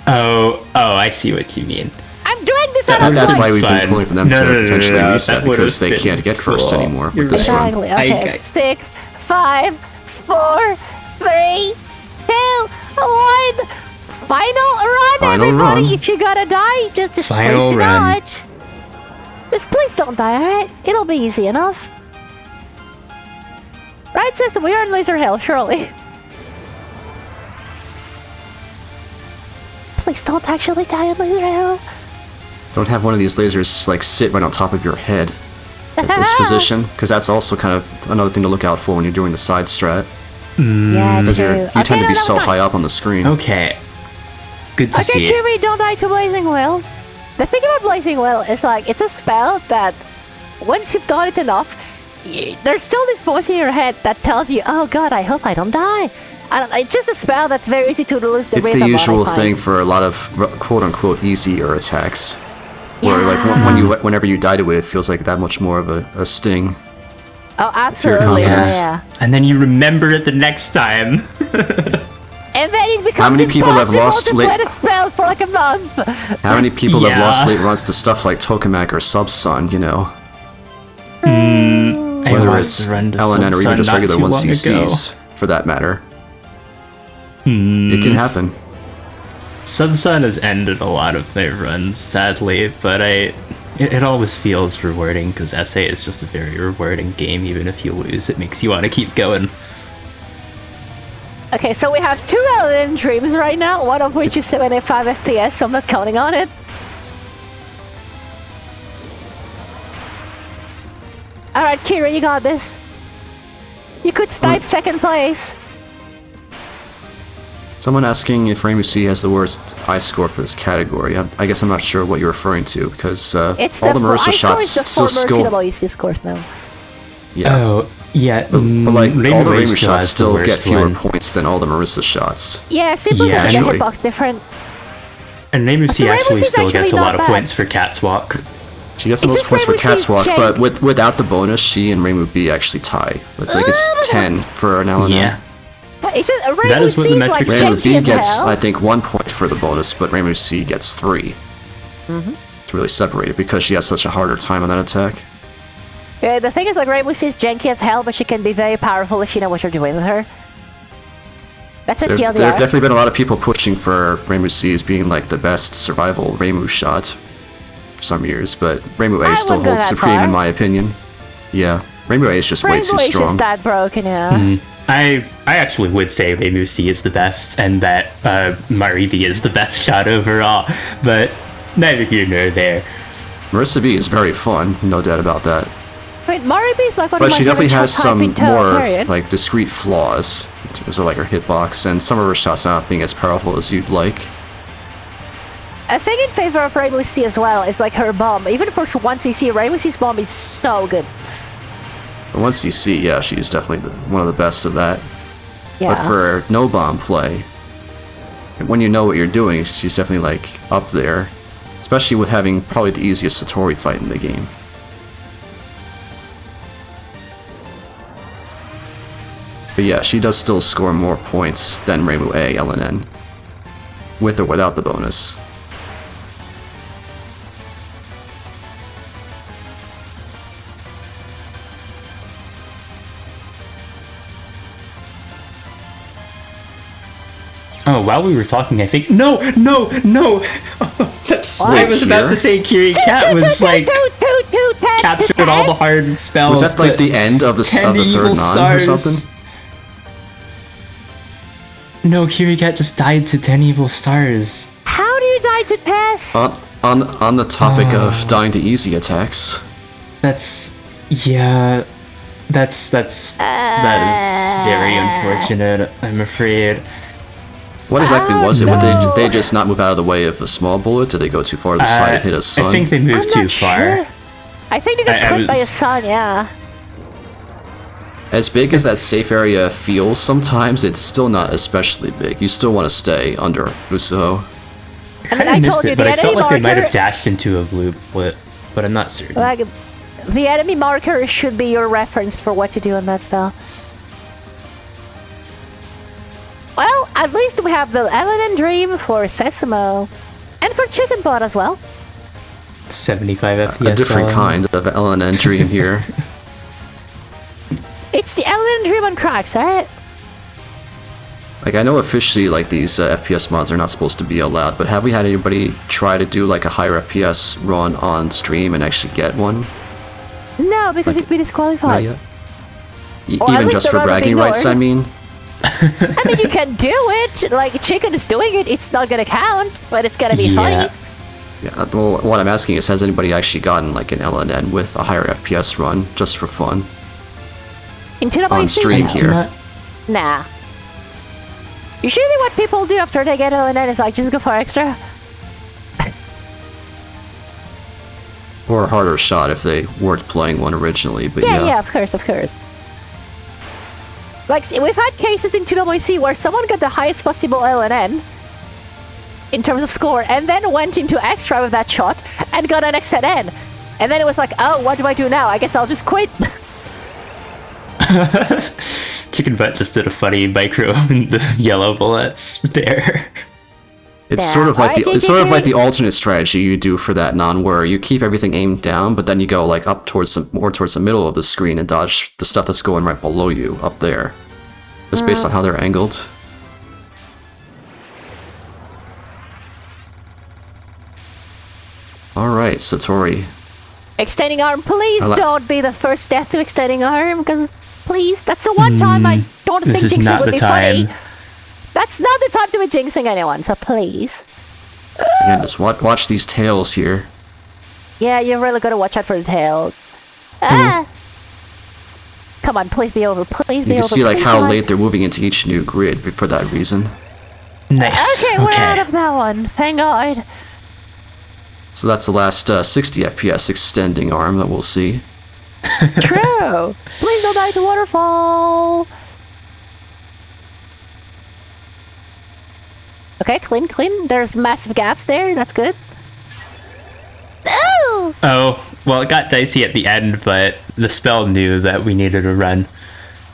Oh, I see what you mean. I'm doing this out And of that's fun. why we've been Fine. pulling for them No, to no, no, potentially no, reset that would've because they been can't get first cool. anymore You're with this right. run. Exactly. Okay. I- 6, 5, 4, 3, 2, 1. Final run, Final everybody. run. If you gotta die, just Final please do run. not. Just please don't die, alright? It'll be easy enough. Right, system? We are in laser hell, surely. Please don't actually die in laser hell. Don't have one of these lasers like sit right on top of your head at this position, because that's also kind of another thing to look out for when you're doing the side strat. Yeah, Because true. you tend to be so high up. up on the screen. Okay. Good to Okay, see it. Kiri, don't die to Blazing Will. The thing about Blazing Will is like, it's a spell that once you've done it enough, there's still this voice in your head that tells you, oh god, I hope I don't die. And it's just a spell that's very easy to lose the It's rhythm the on, I usual find. thing for a lot of quote-unquote easier attacks. Where Yeah. like whenever you die to it, it feels like that much more of a sting. Oh, absolutely, confidence. yeah. And then you remember it the next time. And then it becomes How many people have impossible lost to late- play the spell for like a month. How many people have Yeah. lost late runs to stuff like Tokamak or Subsun, you know? I Whether lost it's the run to LNN or even Sun just not regular too long ago. 1cc's, for that matter. It can happen. Subsun has ended a lot of their runs, sadly, but it always feels rewarding because SA is just a very rewarding game. Even if you lose, it makes you want to keep going. Okay, so we have 2 Ellen dreams right now, one of which is 75 FPS, so I'm not counting on it. Alright, Kira, you got this. You could snipe second place. Someone asking if Reimu C has the worst I score for this category. I guess I'm not sure what you're referring to, because It's all the Marissa I shots score is still the former skill. TWC scores now. Yeah. Oh, yeah. But like all the Reimu Reimu still shots has the still get worst fewer one. points than all the Marissa shots. Yeah, simply Yeah, because the actually. hitbox different. And Reimu C Reimu actually C's still actually gets a not lot of bad. points for Cat's Walk. She gets the It's most just points for Reimu C's Cat's Walk, jank. but without the bonus, she and Reimu B actually tie. It's like it's 10 for an LNN. Yeah. It's just That is what the C's like metric Reimu says. shaky B as gets, hell. I think, 1 point for the bonus, but Reimu C gets 3. To really separate it, because she has such a harder time on that attack. Yeah, the thing is, like, Rainbow Six janky as hell, but she can be very powerful if you know what you're doing with her. That's a There TLDR. have definitely been a lot of people pushing for Reimu C as being like the best survival Reimu shot for some years, but Reimu A I still wouldn't go holds that supreme far. in my opinion. Yeah, Reimu A is just way Rainbow too is strong. just that broken, yeah. I actually would say Reimu C is the best, and that Maribi is the best shot overall, but neither here nor there. Marissa B is very fun, no doubt about that. Wait, Maribi is like one But of my she definitely favorite has shot some type in total, more period. like discrete flaws in terms of like her hitbox, and some of her shots not being as powerful as you'd like. A thing in favor of Rainbow C as well is like her bomb. Even for 1cc, Rainbow C's bomb is so good. But once you see, yeah, she's definitely one of the best of that. Yeah. But for no bomb play, when you know what you're doing, she's definitely like up there. Especially with having probably the easiest Satori fight in the game. But yeah, she does still score more points than Reimu A LNN. With or without the bonus. Oh, while we were talking, I think no. That's What? I was about Here? to say. Kiricat was like captured all the hard spells. Was that like but the end of the 10 third evil non or stars. something? No, Kiricat just died to 10 evil stars. How do you die to Tess? On the topic of dying to easy attacks. That's yeah. That is very unfortunate. I'm afraid. What exactly was it? no. Would they just not move out of the way of the small bullet? Did they go too far to the side and hit a sun? I think they moved I'm too not far. sure. I think they got clipped by a sun, yeah. As big as that safe area feels sometimes, it's still not especially big. You still want to stay under Usuho. I mean, I I missed told you, it, but the I felt enemy like they might have marker, dashed into a blue bullet, but I'm not certain. like, the enemy marker should be your reference for what to do in that spell. Well, at least we have the Element Dream for Seisumo. And for ChickenButt as well. 75 FPS. A different kind of LNN dream here. It's the Element Dream on cracks, right? Like, I know officially, like, these FPS mods are not supposed to be allowed, but have we had anybody try to do, like, a higher FPS run on stream and actually get one? No, because Like, it'd be disqualified. Not yet? Or at Even least just they'd for rather bragging be rights, I ignored. mean? I mean, you can do it. Like, Chicken is doing it. It's not gonna count, but it's gonna be funny. Yeah, well, what I'm asking is, has anybody actually gotten, like, an LNN with a higher FPS run, just for fun? In TWC, On stream no. here. Nah. Usually what people do after they get LNN is like, just go for extra. Or a harder shot if they weren't playing one originally, but Yeah, of course, of course. Like, we've had cases in TWC where someone got the highest possible LNN in terms of score, and then went into extra with that shot, and got an XNN. And then it was like, oh, what do I do now? I guess I'll just quit. ChickenButt just did a funny micro in the yellow bullets there. It's Yeah, sort of like alright, it's sort of JJJ. like the alternate strategy you do for that non, where you keep everything aimed down, but then you go like up towards more towards the middle of the screen and dodge the stuff that's going right below you up there. Just based on how they're angled. All right, Satori. Extending arm, please I li- don't be the first death to extending arm, because please, that's the one time I don't This think is jinxing not would the be time. funny. That's not the time to be jinxing anyone, so please. Again, just watch these tails here. Yeah, you're really gotta watch out for the tails. Ah! Come on, please be over, please be You over. can see like please how come on. late they're moving into each new grid for that reason. Nice. Okay, we're out of that one, thank God. So that's the last 60 FPS extending arm that we'll see. True! Please don't die to waterfall! Okay, clean, clean. There's massive gaps there, that's good. Oh! Oh, well, it got dicey at the end, but the spell knew that we needed a run.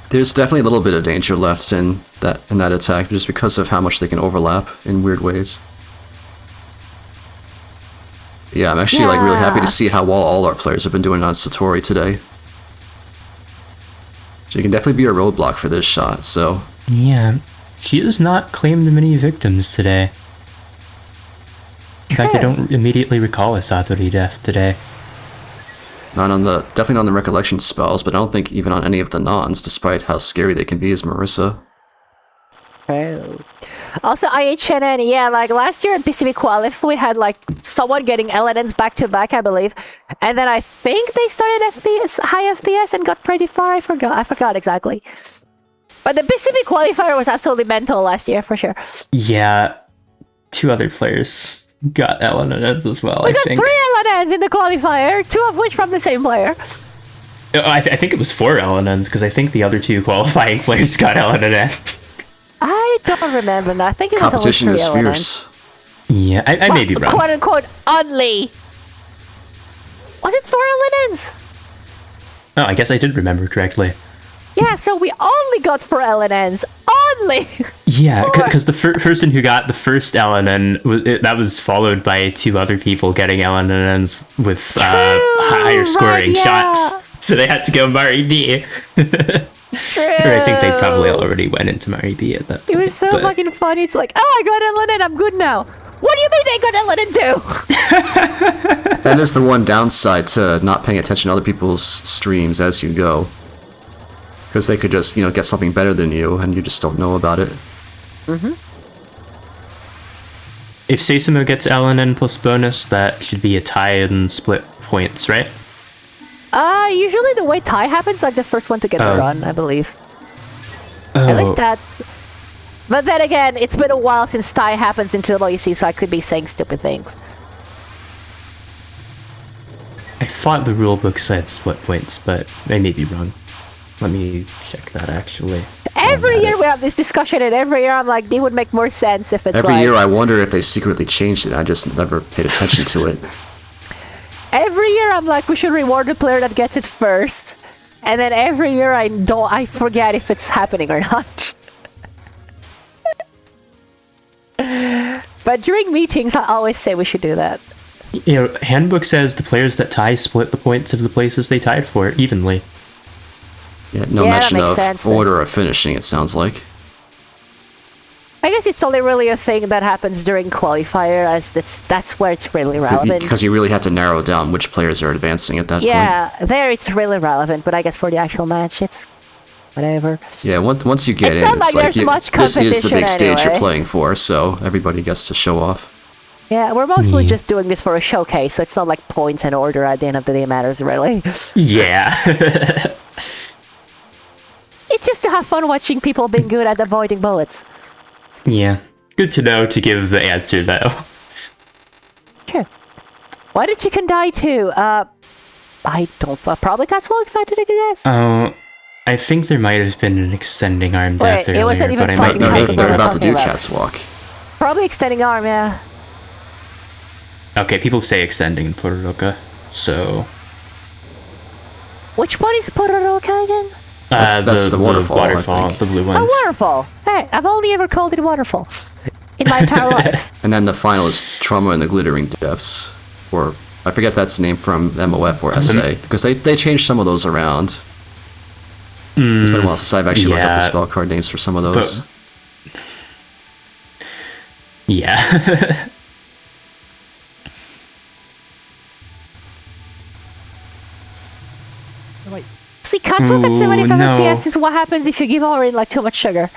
There's definitely a little bit of danger left in that attack, just because of how much they can overlap in weird ways. Yeah, I'm actually like really happy Yeah. to see how well all our players have been doing on Satori today. She can definitely be a roadblock for this shot, so... Yeah, she has not claimed many victims today. In fact, I don't immediately recall a Satori death today. Definitely not on the recollection spells, but I don't think even on any of the nons, despite how scary they can be as Marissa. Oh. Also, IHNN, yeah, like last year at PCB Qualif, we had like someone getting LNNs back to back, I believe. And then I think they started high FPS and got pretty far. I forgot exactly. But the PCB qualifier was absolutely mental last year, for sure. Yeah, 2 other players got LNNs as well, We I got think. 3 LNNs in the qualifier, 2 of which from the same player. I think it was 4 LNNs, because I think the other 2 qualifying players got LNN. I don't remember that. I think it was Competition only is 3 LNNs. fierce. Yeah, I may be wrong. Quote unquote, only. Was it 4 LNNs? Oh, I guess I did remember correctly. Yeah, so we only got 4 LNNs. Only! Yeah, because the person who got the first LNN, that was followed by 2 other people getting LNNs with higher scoring right, yeah. shots. So they had to go Mari B. True. Or I think they probably already went into Mari B at that It point. was so but- fucking funny. It's like, oh, I got LNN, I'm good now. What do you mean they got LNN too? That is the one downside to not paying attention to other people's streams as you go. Because they could just, get something better than you, and you just don't know about it. If Seisumo gets LNN plus bonus, that should be a tie and split points, right? Usually the way tie happens, like the first one to get the Oh. run, I believe. At least Oh, that's... But then again, it's been a while since tie happens in WC, so I could be saying stupid things. I thought the rulebook said split points, but I may be wrong. Let me check that actually. Every year we have this discussion, and every year I'm like, it would make more sense if it's Every like... year I wonder if they secretly changed it. I just never paid attention to it. Every year I'm like, we should reward the player that gets it first. And then every year I forget if it's happening or not. But during meetings, I always say we should do that. You know, handbook says the players that tie split the points of the places they tied for evenly. Yeah, no Yeah, mention that makes of sense. order of finishing, it sounds like. I guess it's only really a thing that happens during qualifier, as that's where it's really relevant. Because you really have to narrow down which players are advancing at that point. Yeah, there it's really relevant, but I guess for the actual match, it's whatever. Yeah, once you get It's in, not it's like like there's much this is the big stage you're competition playing for, so everybody gets to show off. Yeah, we're mostly just doing this for a showcase, so it's not like points and order at the end of the day matters, really. Yeah. It's just to have fun watching people being good at avoiding bullets. Yeah. Good to know to give the answer, though. Sure. Why did Chicken die too? I don't... probably got so excited, I guess. Oh, I think there might have been an extending arm death Wait, it earlier, wasn't even but I fighting might be type making of They're it up. about to do talking about. Cat's Walk. Probably extending arm, yeah. Okay, people say extending in Pororoka, so... Which one is Pororoka again? That's the waterfall, I think. the blue ones. A waterfall. Hey, I've only ever called it waterfalls in my entire life. And then the final is Trauma in the Glittering Depths. Or, I forget if that's the name from MOF or SA. Because they changed some of those around. It's been a while since I've actually looked up the yeah. spell card names for some of those. Yeah. See, Katsuk at 75 no. FPS is what happens if you give Orin like too much sugar.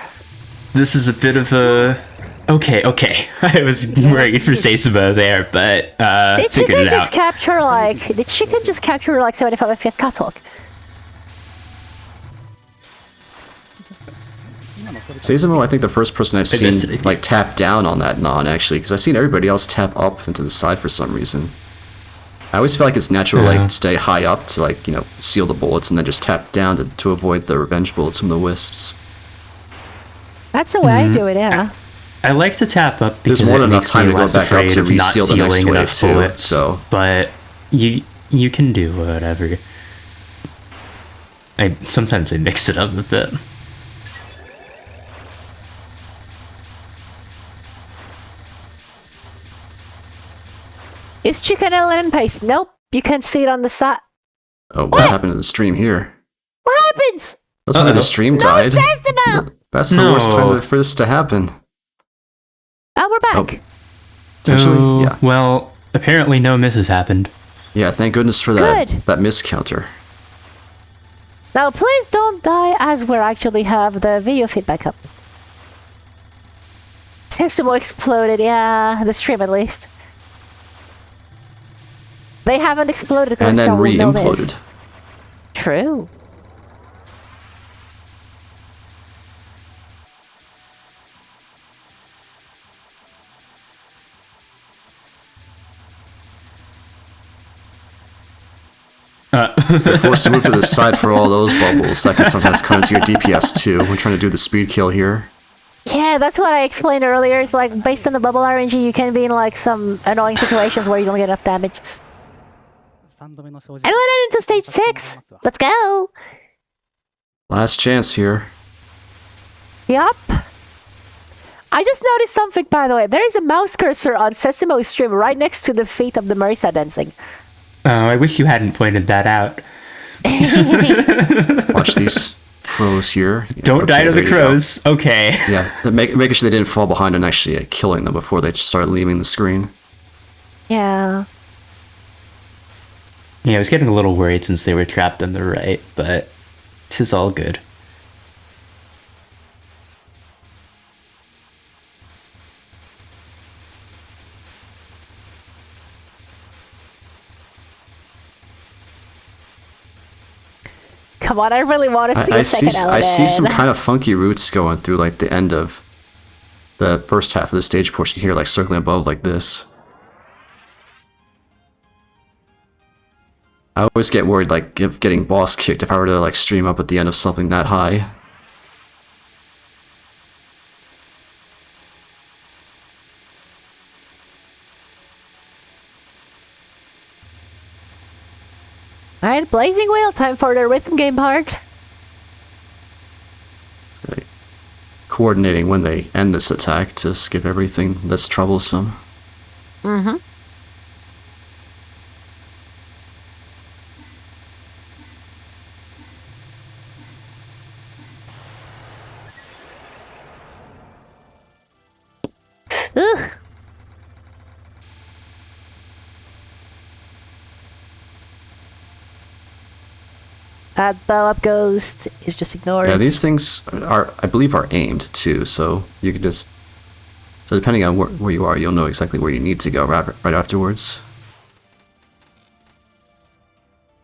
This is a bit of a... Okay. I was worried for Seisumo there, but Did figured chicken it just out. capture like... Did chicken just capture like 75 FPS Katsuk? Seisumo, I think the first person I've missed it, I seen think. like tap down on that non actually, because I've seen everybody else tap up into the side for some reason. I always feel like it's natural to like stay high up to like, seal the bullets and then just tap down to avoid the revenge bullets from the wisps. That's the way I do it, yeah. I like to tap up because There's more than it enough makes time me to go less back up afraid to of not reseal the next sealing wave enough too, bullets, so... But you can do whatever. Sometimes I mix it up a bit. Is chicken LN paste? Nope. You can see it on the side. Oh, what happened to the stream here? What happens? That's why the stream died. Seisumo! That's the worst time for this to happen. Oh, we're back. Oh. Potentially, yeah. Well, apparently no misses happened. Yeah, thank goodness for that. Good. That miss counter. Now, please don't die as we actually have the video feedback up. Seisumo exploded, yeah, the stream at least. They haven't exploded because And then someone will know re-imploded. this. True. You're forced to move to the side for all those bubbles. That can sometimes come into your DPS too. We're trying to do the speed kill here. Yeah, that's what I explained earlier. It's like, based on the bubble RNG, you can be in like some annoying situations where you don't get enough damage. And then into stage 6. Let's go. Last chance here. Yup. I just noticed something, by the way. There is a mouse cursor on Seisumo's stream right next to the feet of the Marisa dancing. Oh, I wish you hadn't pointed that out. Watch these crows here. Yeah, Don't die to there the you go. crows. Okay. Yeah, making sure they didn't fall behind and actually killing them before they start leaving the screen. Yeah. Yeah, I was getting a little worried since they were trapped on the right, but this is all good. Come on, I really want us to get a second I see some LNN. kind of funky roots going through like the end of the first half of the stage portion here, like circling above like this. I always get worried, like, of getting boss kicked if I were to, like, stream up at the end of something that high. Alright, Blazing Wheel, time for the rhythm game part. Right. Coordinating when they end this attack to skip everything that's troublesome. Mm-hmm. Ugh. Bow up ghost is just ignored. Yeah, these things are, I believe, are aimed too, so you can just... So depending on where you are, you'll know exactly where you need to go right afterwards.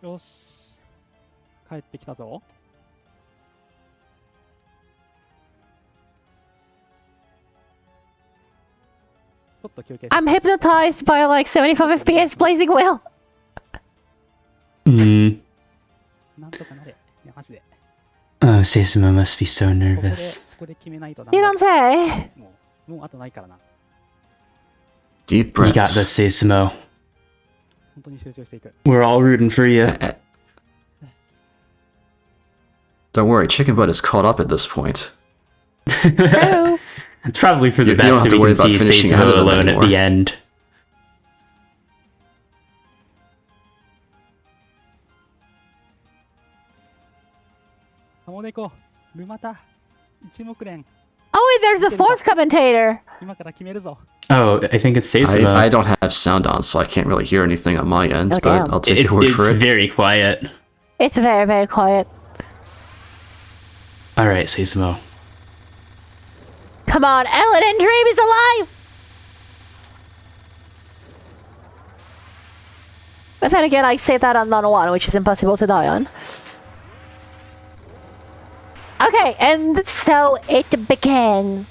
よし帰ってきたぞちょっと休憩 I'm hypnotized by like 75 FPS Blazing Wheel. なんとかなれいやマジで Oh, Seisumo must be so こ nervous. こで決めないとダメ You だ don't say. もうあとないからな Deep You got breaths. this, Seisumo. 本当に集中していく We're all rooting for you. Don't worry, Chicken Butt is caught up at this point. True. It's probably for the You don't best have so to we worry can see about finishing ahead Seisumo of them alone at anymore. the end. ハモネコ沼田一目連 Oh wait, there's a fourth commentator. 今から決めるぞ Oh, I think it's Seisumo. I don't have sound on, so I can't really hear anything on my end, Oh, but damn. I'll take your word It's for it. very quiet. It's very, very quiet. Alright, Seisumo. Come on, Ellen Dream is alive! But then again, I say that on non-one, which is impossible to die on. Okay, and so it begins.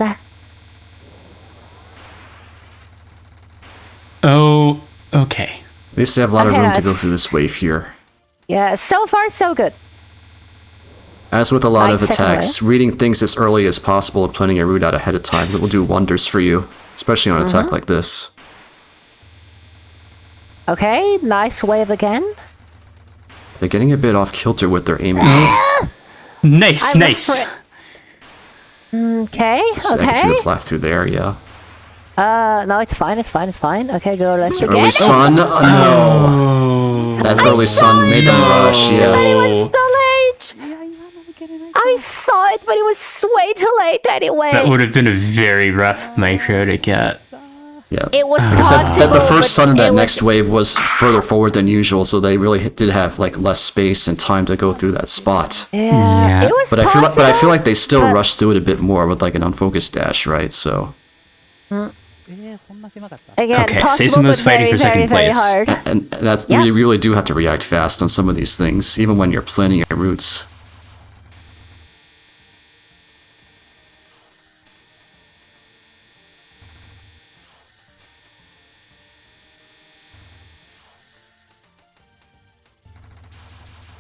Oh, okay. At least they have a lot of Okay, room to go that's- through this wave here. Yeah, so far so good. As with a lot of Nice attacks, reading things as early as possible and planning a route out ahead of time will do wonders for you, especially on an attack like this. Okay, nice wave again. They're getting a bit off kilter with their aiming. Nice, I'm nice. afraid- Okay, I can see okay. the flat through there, yeah. No, it's fine, it's fine, it's fine. Okay, go, let's Early again. sun? No! Oh. That early sun made them rush, But yeah. it was so late! I saw it, but it was way too late anyway. That would have been a very rough micro to get. Yeah. It was Like I said, possible, that the first but sun in that it next wave was further forward than usual, so they really did have like less space and time to go through that spot. Yeah, Yeah. it was But I feel like they still but- rushed through it a bit more with like an unfocused dash, right? So そんな狭かった Again, Okay, possible, Seisumo's but fighting very, for second very, very place. hard. and that's Yeah. you really do have to react fast on some of these things, even when you're planning your routes.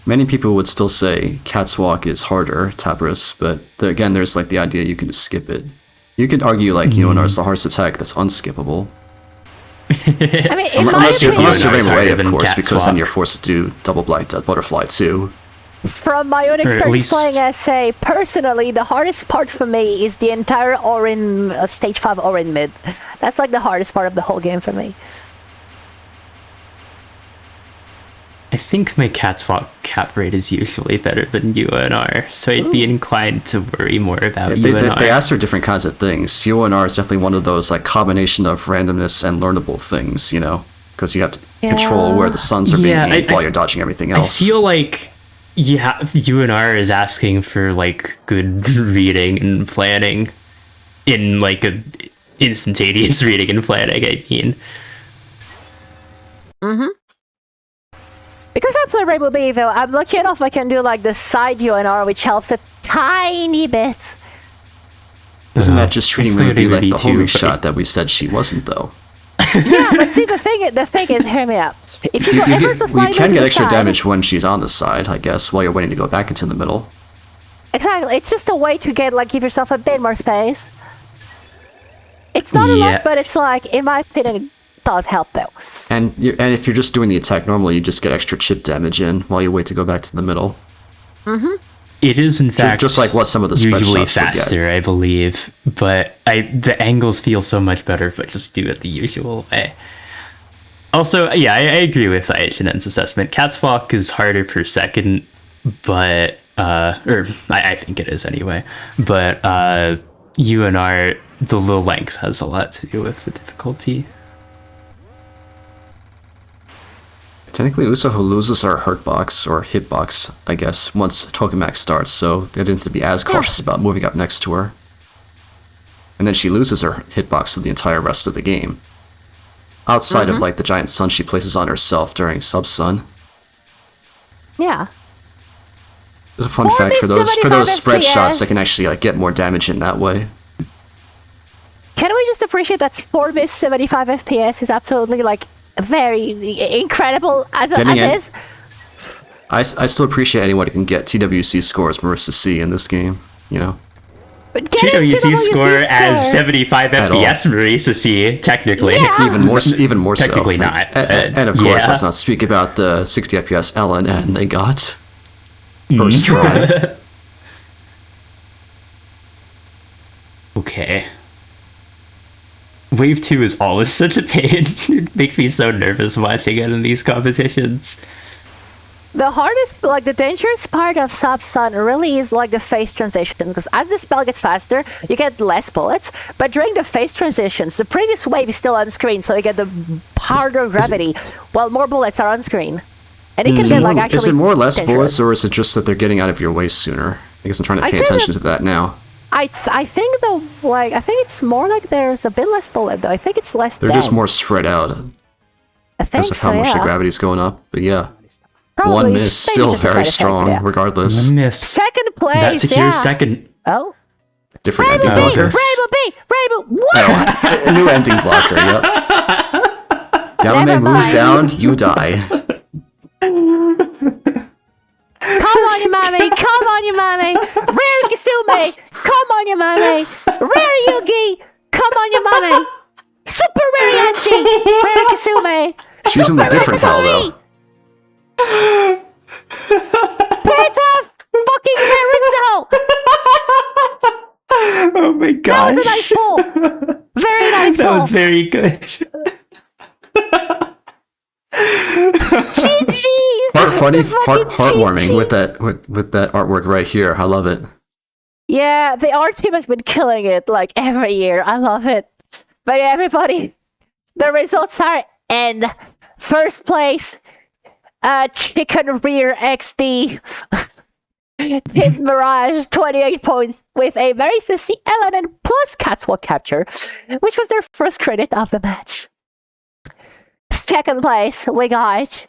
Many people would still say Cat's Walk is harder, Tabris, but again, there's like the idea you can just skip it. You could argue like Yonar is the hardest attack that's unskippable. I mean, in my Unless you're opinion, Yonar Rain is Away, harder of than course, Cat's because then Walk. you're forced to do Double Blight Butterfly too. from my own at experience least- playing SA, personally, the hardest part for me is the entire Orin, stage 5 Orin mid. That's like the hardest part of the whole game for me. I think my Cat's Walk cap rate is usually better than UNR, so I'd be inclined to worry more about UNR. They ask for different kinds of things. UNR is definitely one of those like combination of randomness and learnable things, you know, because you have to control where the suns are being Yeah, aimed I- while you're dodging everything I else. feel like UNR is asking for like good reading and planning in like a instantaneous reading and planning, I mean. Because I play Rainbow B, though, I'm lucky enough I can do like the side UNR, which helps a tiny bit. Isn't that just treating Exploiting Ruby like the Ruby homing too, shot that we said she wasn't, though? Yeah, but see, the thing is, hear me out. If you go ever so We slightly can to get the extra side- damage when she's on the side, I guess, while you're waiting to go back into the middle. Exactly, it's just a way to get give yourself a bit more space. It's not a Yeah. lot, but it's in my opinion, it does help though. And if you're just doing the attack normally, you just get extra chip damage in while you wait to go back to the middle. It is, in fact, just like what some of the spread usually shots would get. faster, I believe. But the angles feel so much better if I just do it the usual way. Also, yeah, I agree with Aishinen's assessment. Cat's Walk is harder per second, but or I think it is anyway. But UNR, the low length has a lot to do with the difficulty. Technically, Usoho loses her hurt box, or hitbox, I guess, once Tokamak starts, so they didn't have to be as cautious about moving up next to her. And then she loses her hitbox for the entire rest of the game. Outside of, the giant sun she places on herself during Sub-Sun. Yeah. There's a fun Or fact for Miss those 75 spread shots, they FPS. can actually get more damage in that way. Can we just appreciate that 4-bit 75 FPS is absolutely very incredible as Getting it in. is? I still appreciate anyone who can get TWC scores Marissa C in this game, you know? But getting TWC score as score- 75 At all. FPS Marisa C, technically. Yeah. Even more so. Technically not, And of course, yeah. let's not speak about the 60 FPS LNN they got. First try. Okay. Wave 2 is always such a pain. It makes me so nervous watching it in these competitions. The hardest, the dangerous part of Sub-Sun really is the phase transition, because as the spell gets faster, you get less bullets, but during the phase transitions, the previous wave is still on screen, so you get the harder gravity, while more bullets are on screen. And it can get actually Is it more or less dangerous. bullets, or is it just that they're getting out of your way sooner? I guess I'm trying to pay I'd say attention that- to that now. I think though, I think it's more there's a bit less bullet though. I think it's less. They're just dense. more spread out I think as of how so, much the yeah. gravity's going up. But yeah, Probably one it's miss, maybe still just a very side effect, strong, yeah. regardless. Miss. Second place. That secures yeah. second. Oh. Different Rainbow ending B, blockers. Rainbow B, Rainbow. What? Oh, a new ending blocker, yep. Yamame Never moves mind. down, you die. Come on, you mommy. Come on, you mommy. Rare Kisume. Come on, you mommy. Rare Yugi. Come on, you mommy. Super Rare Yanchi. Rare Kisume. She's in a different hell, though. Peta fucking Rizzo. Oh my That gosh. was a nice pull. Very nice That pull. was very good. GG. Funny, heartwarming with that artwork right here. I love it. Yeah, the art team has been killing it every year. I love it. But yeah, everybody, the results are in first place, Chicken Rear XD. Team Mirage 28 points with a very sissy LNN plus Catwalk capture, which was their first credit of the match. Second place, we got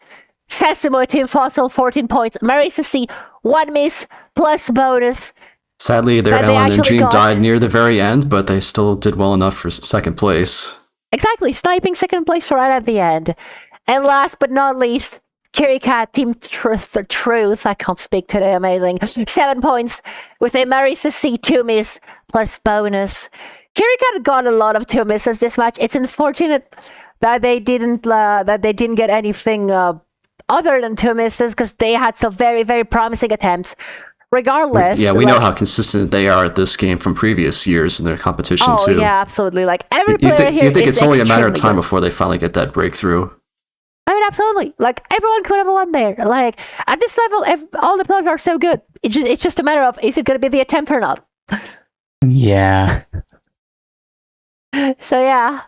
Seisumo Team Fossil 14 points, Marisa C 1 miss plus bonus. Sadly, their That they Ellen and actually Dream got- died near the very end, but they still did well enough for second place. Exactly, sniping second place right at the end. And last but not least, Kiricat Team Truth, I can't speak today, amazing. 7 points with a Marisa C 2 miss plus bonus. Kiricat got a lot of 2 misses this match. It's unfortunate that they didn't get anything other than 2 misses, because they had some very, very promising attempts. Regardless, Yeah, we know how consistent they are at this game from previous years in their competition, Oh too. yeah, absolutely. Every You player here think is it's only a matter of extremely time good. before they finally get that breakthrough? I mean, absolutely. Everyone could have won there. At this level, all the players are so good. It's just a matter of, is it going to be the attempt or not? Yeah. So yeah,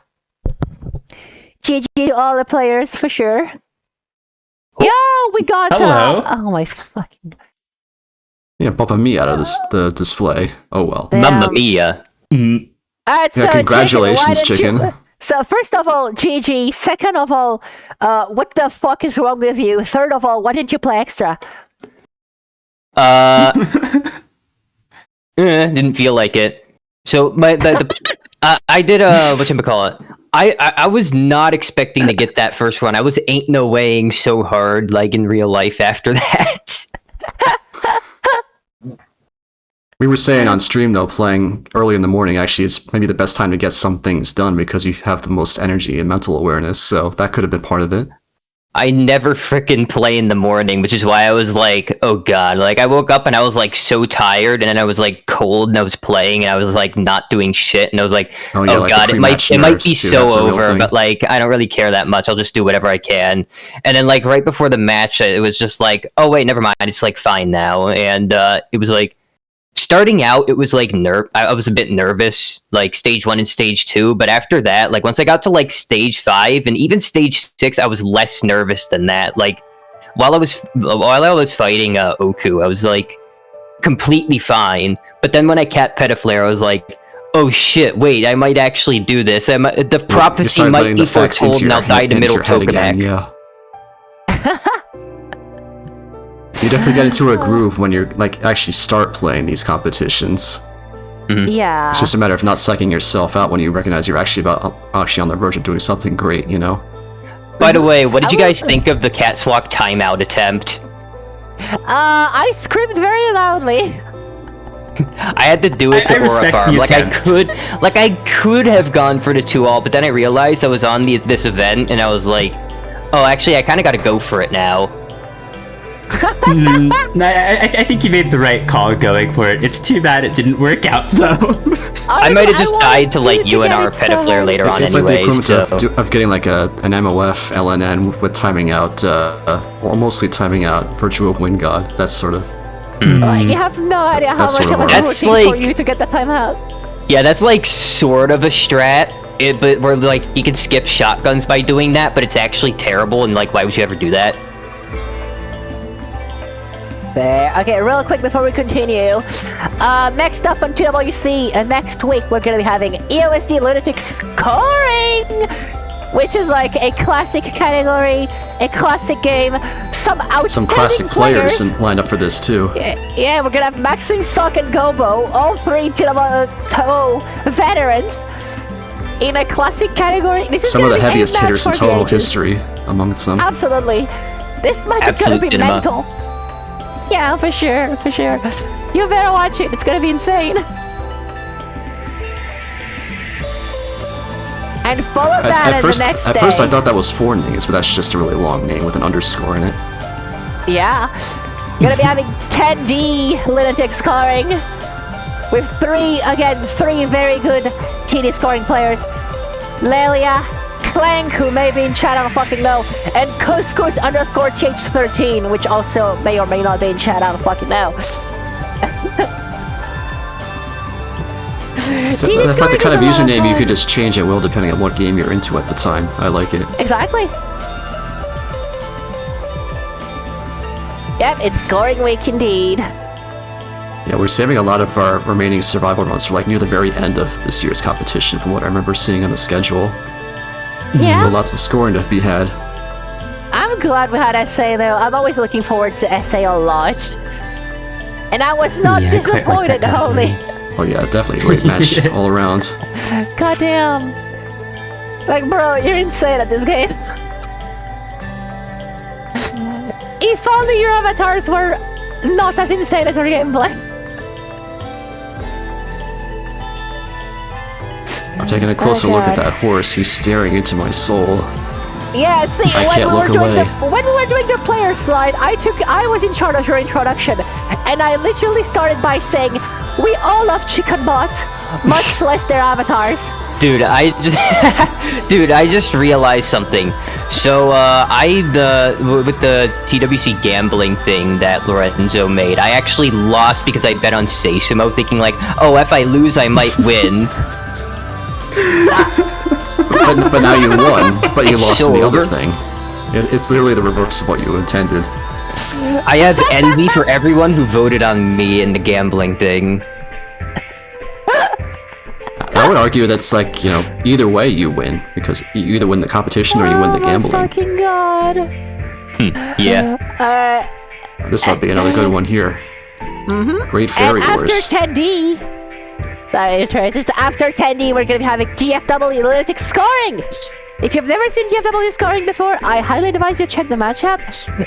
GG to all the players for sure. Yo, we got Hello. oh my fucking Yeah, Papa me out of the display. Oh well. damn. Mamma mia. Mm. Alright, Yeah, so congratulations, Chicken. Why Chicken. don't you- So first of all, GG. Second of all, what the fuck is wrong with you? Third of all, why didn't you play extra? Didn't feel like it. So I did whatchamacallit. I was not expecting to get that first one. I was ain't no waying so hard like in real life after that. We were saying on stream though, playing early in the morning actually is maybe the best time to get some things done because you have the most energy and mental awareness, so that could have been part of it. I never frickin' play in the morning, which is why I was like, oh god. Like, I woke up and I was like so tired, and then I was like cold, and I was playing, and I was like not doing shit, and I was like, oh, yeah, like god, it might be too, so over, but like, I don't really care that much. I'll just do whatever I can. And then like right before the match, it was just like, oh wait, never mind. It's like fine now. And it was like, starting out, it was like I was a bit nervous, like stage 1 and stage 2, but after that, like once I got to like stage 5 and even stage 6, I was less nervous than that. Like while I was fighting Oku, I was like completely fine. But then when I cat Petaflare, I was like, oh shit, wait, I might actually do this. The prophecy might be foretold, and I'll die to middle Tokamak. Yeah. You definitely get into a groove when you're like actually start playing these competitions. Mm-hmm. Yeah. It's just a matter of not psyching yourself out when you recognize you're actually on the verge of doing something great, you know? By the way, what did you guys think of the Catswalk timeout attempt? I screamed very loudly. I had to do it to Aura Farm. Like I could have gone for the 2-all, but then I realized I was on this event, and I was like, oh, actually, I kind of got to go for it now. I think you made the right call going for it. It's too bad it didn't work out, though. I might have just died to like UNR Petaflare later on anyway. It's like the equivalent of getting like an MOF LNN with timing out, or mostly timing out Virtue of Wind God. That's sort of... You have no idea how much I was rooting for you to get the timeout. Yeah, that's like sort of a strat. But where like you can skip shotguns by doing that, but it's actually terrible, and like why would you ever do that? There. Okay, real quick before we continue. Next up on TWC, next week we're going to be having EOSD Lunatic Scoring, which is like a classic category, a classic game, some classic players lined up for this too. Yeah, we're going to have Maxing, Sock, and Gobo, all three Touhou veterans in a classic category. This is some of the heaviest hitters in Touhou history amongst them. Absolutely. This match is going to be mental. Yeah, for sure. You better watch it. It's gonna be insane. And follow that the next day. At first, I thought that was 4 names, but that's just a really long name with an underscore in it. Yeah. Gonna be having 10D Lunatic scoring with three very good TD scoring players. Lelia, Clank, who may be in chat, I don't fucking know, and Couscous _ TH13, which also may or may not be in chat, I don't fucking know. That's like the kind of username you could just change at will depending on what game you're into at the time. I like it. Exactly. Yep, it's scoring week indeed. Yeah, we're saving a lot of our remaining survival runs for like near the very end of this year's competition from what I remember seeing on the schedule. Yeah. Still lots of scoring to be had. I'm glad we had SA though. I'm always looking forward to SA a lot. And I was not disappointed, holy. Oh yeah, definitely a great match all around. Goddamn. Like, bro, you're insane at this game. If only your avatars were not as insane as our gameplay. I'm taking a closer look at that horse. He's staring into my soul. Yeah, see, I can't look away. When we were doing the player slide, I was in charge of your introduction, and I literally started by saying, we all love ChickenButt, much less their avatars. Dude, I just realized something. So, with the TWC gambling thing that Lorenzo made, I actually lost because I bet on Seisumo, thinking like, oh, if I lose, I might win. but now you won, but you lost in the other thing. It's literally the reverse of what you intended. I have envy for everyone who voted on me in the gambling thing. I would argue that's like, you know, either way you win, because you either win the competition or you win the gambling. Oh my fucking god. Yeah. This ought to be another good one here. Mm-hmm. Great Fairy Wars. After 10D, Sorry, Trace. It's after 10D, we're gonna be having GFW Lunatic scoring! If you've never seen GFW scoring before, I highly advise you check the match out.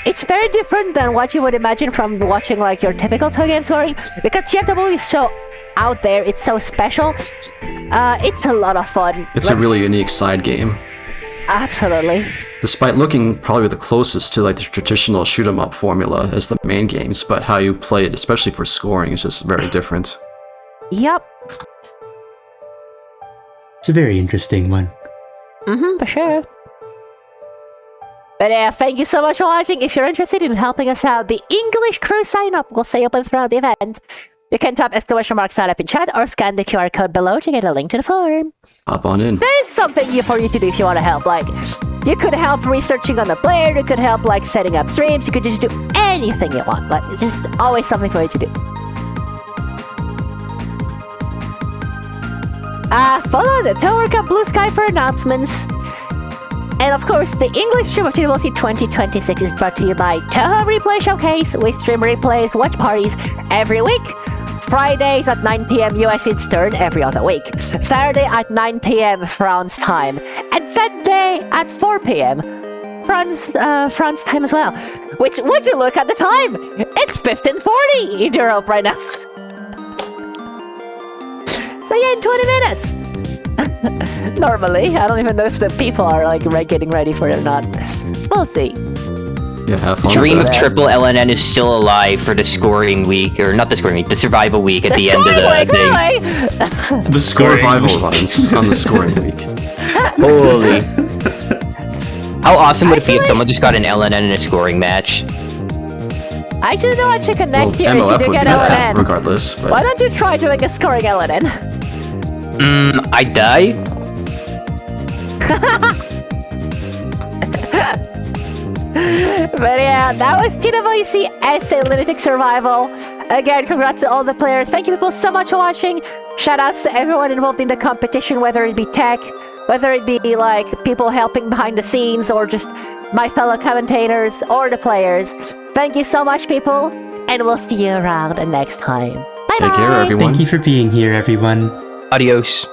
It's very different than what you would imagine from watching like your typical Touhou game scoring, because GFW is so out there, it's so special. It's a lot of fun. It's a really unique side game. Absolutely. Despite looking probably the closest to like the traditional shoot 'em up formula as the main games, but how you play it, especially for scoring, is just very different. Yep. It's a very interesting one. For sure. But yeah, thank you so much for watching. If you're interested in helping us out, the English crew sign up will stay open throughout the event. You can type ! sign up in chat or scan the QR code below to get a link to the form. Hop on in. There's something for you to do if you want to help. Like, you could help researching on the player, you could help like setting up streams, you could just do anything you want. Like, it's just always something for you to do. Follow the Touhou Cup Blue Sky for announcements. And of course, the English stream of TWC 2026 is brought to you by Touhou Replay Showcase. We stream replays, watch parties every week. Fridays at 9 PM US Eastern every other week. Saturday at 9 PM France time. And Sunday at 4 PM France time as well. Which, would you look at the time? It's 15:40 in Europe right now. So yeah, in 20 minutes. Normally, I don't even know if the people are like getting ready for it or not. We'll see. Yeah, have fun. Dream with of that. Triple LNN is still alive for the scoring week, or not the scoring week, the survival week at the end of the thing. Really? The survival runs on the scoring week. Holy. How awesome would it be if someone just got an LNN in a scoring match? I just know what Chicken Well, next year if MLF you do would get be that LNN. regardless. But Why don't you try doing a scoring LNN? I die? But yeah, that was TWC SA Lunatic Survival. Again, congrats to all the players. Thank you people so much for watching. Shoutouts to everyone involved in the competition, whether it be tech, whether it be like people helping behind the scenes, or just my fellow commentators, or the players. Thank you so much, people, and we'll see you around next time. Bye-bye! take care, everyone. Thank you for being here, everyone. Adios.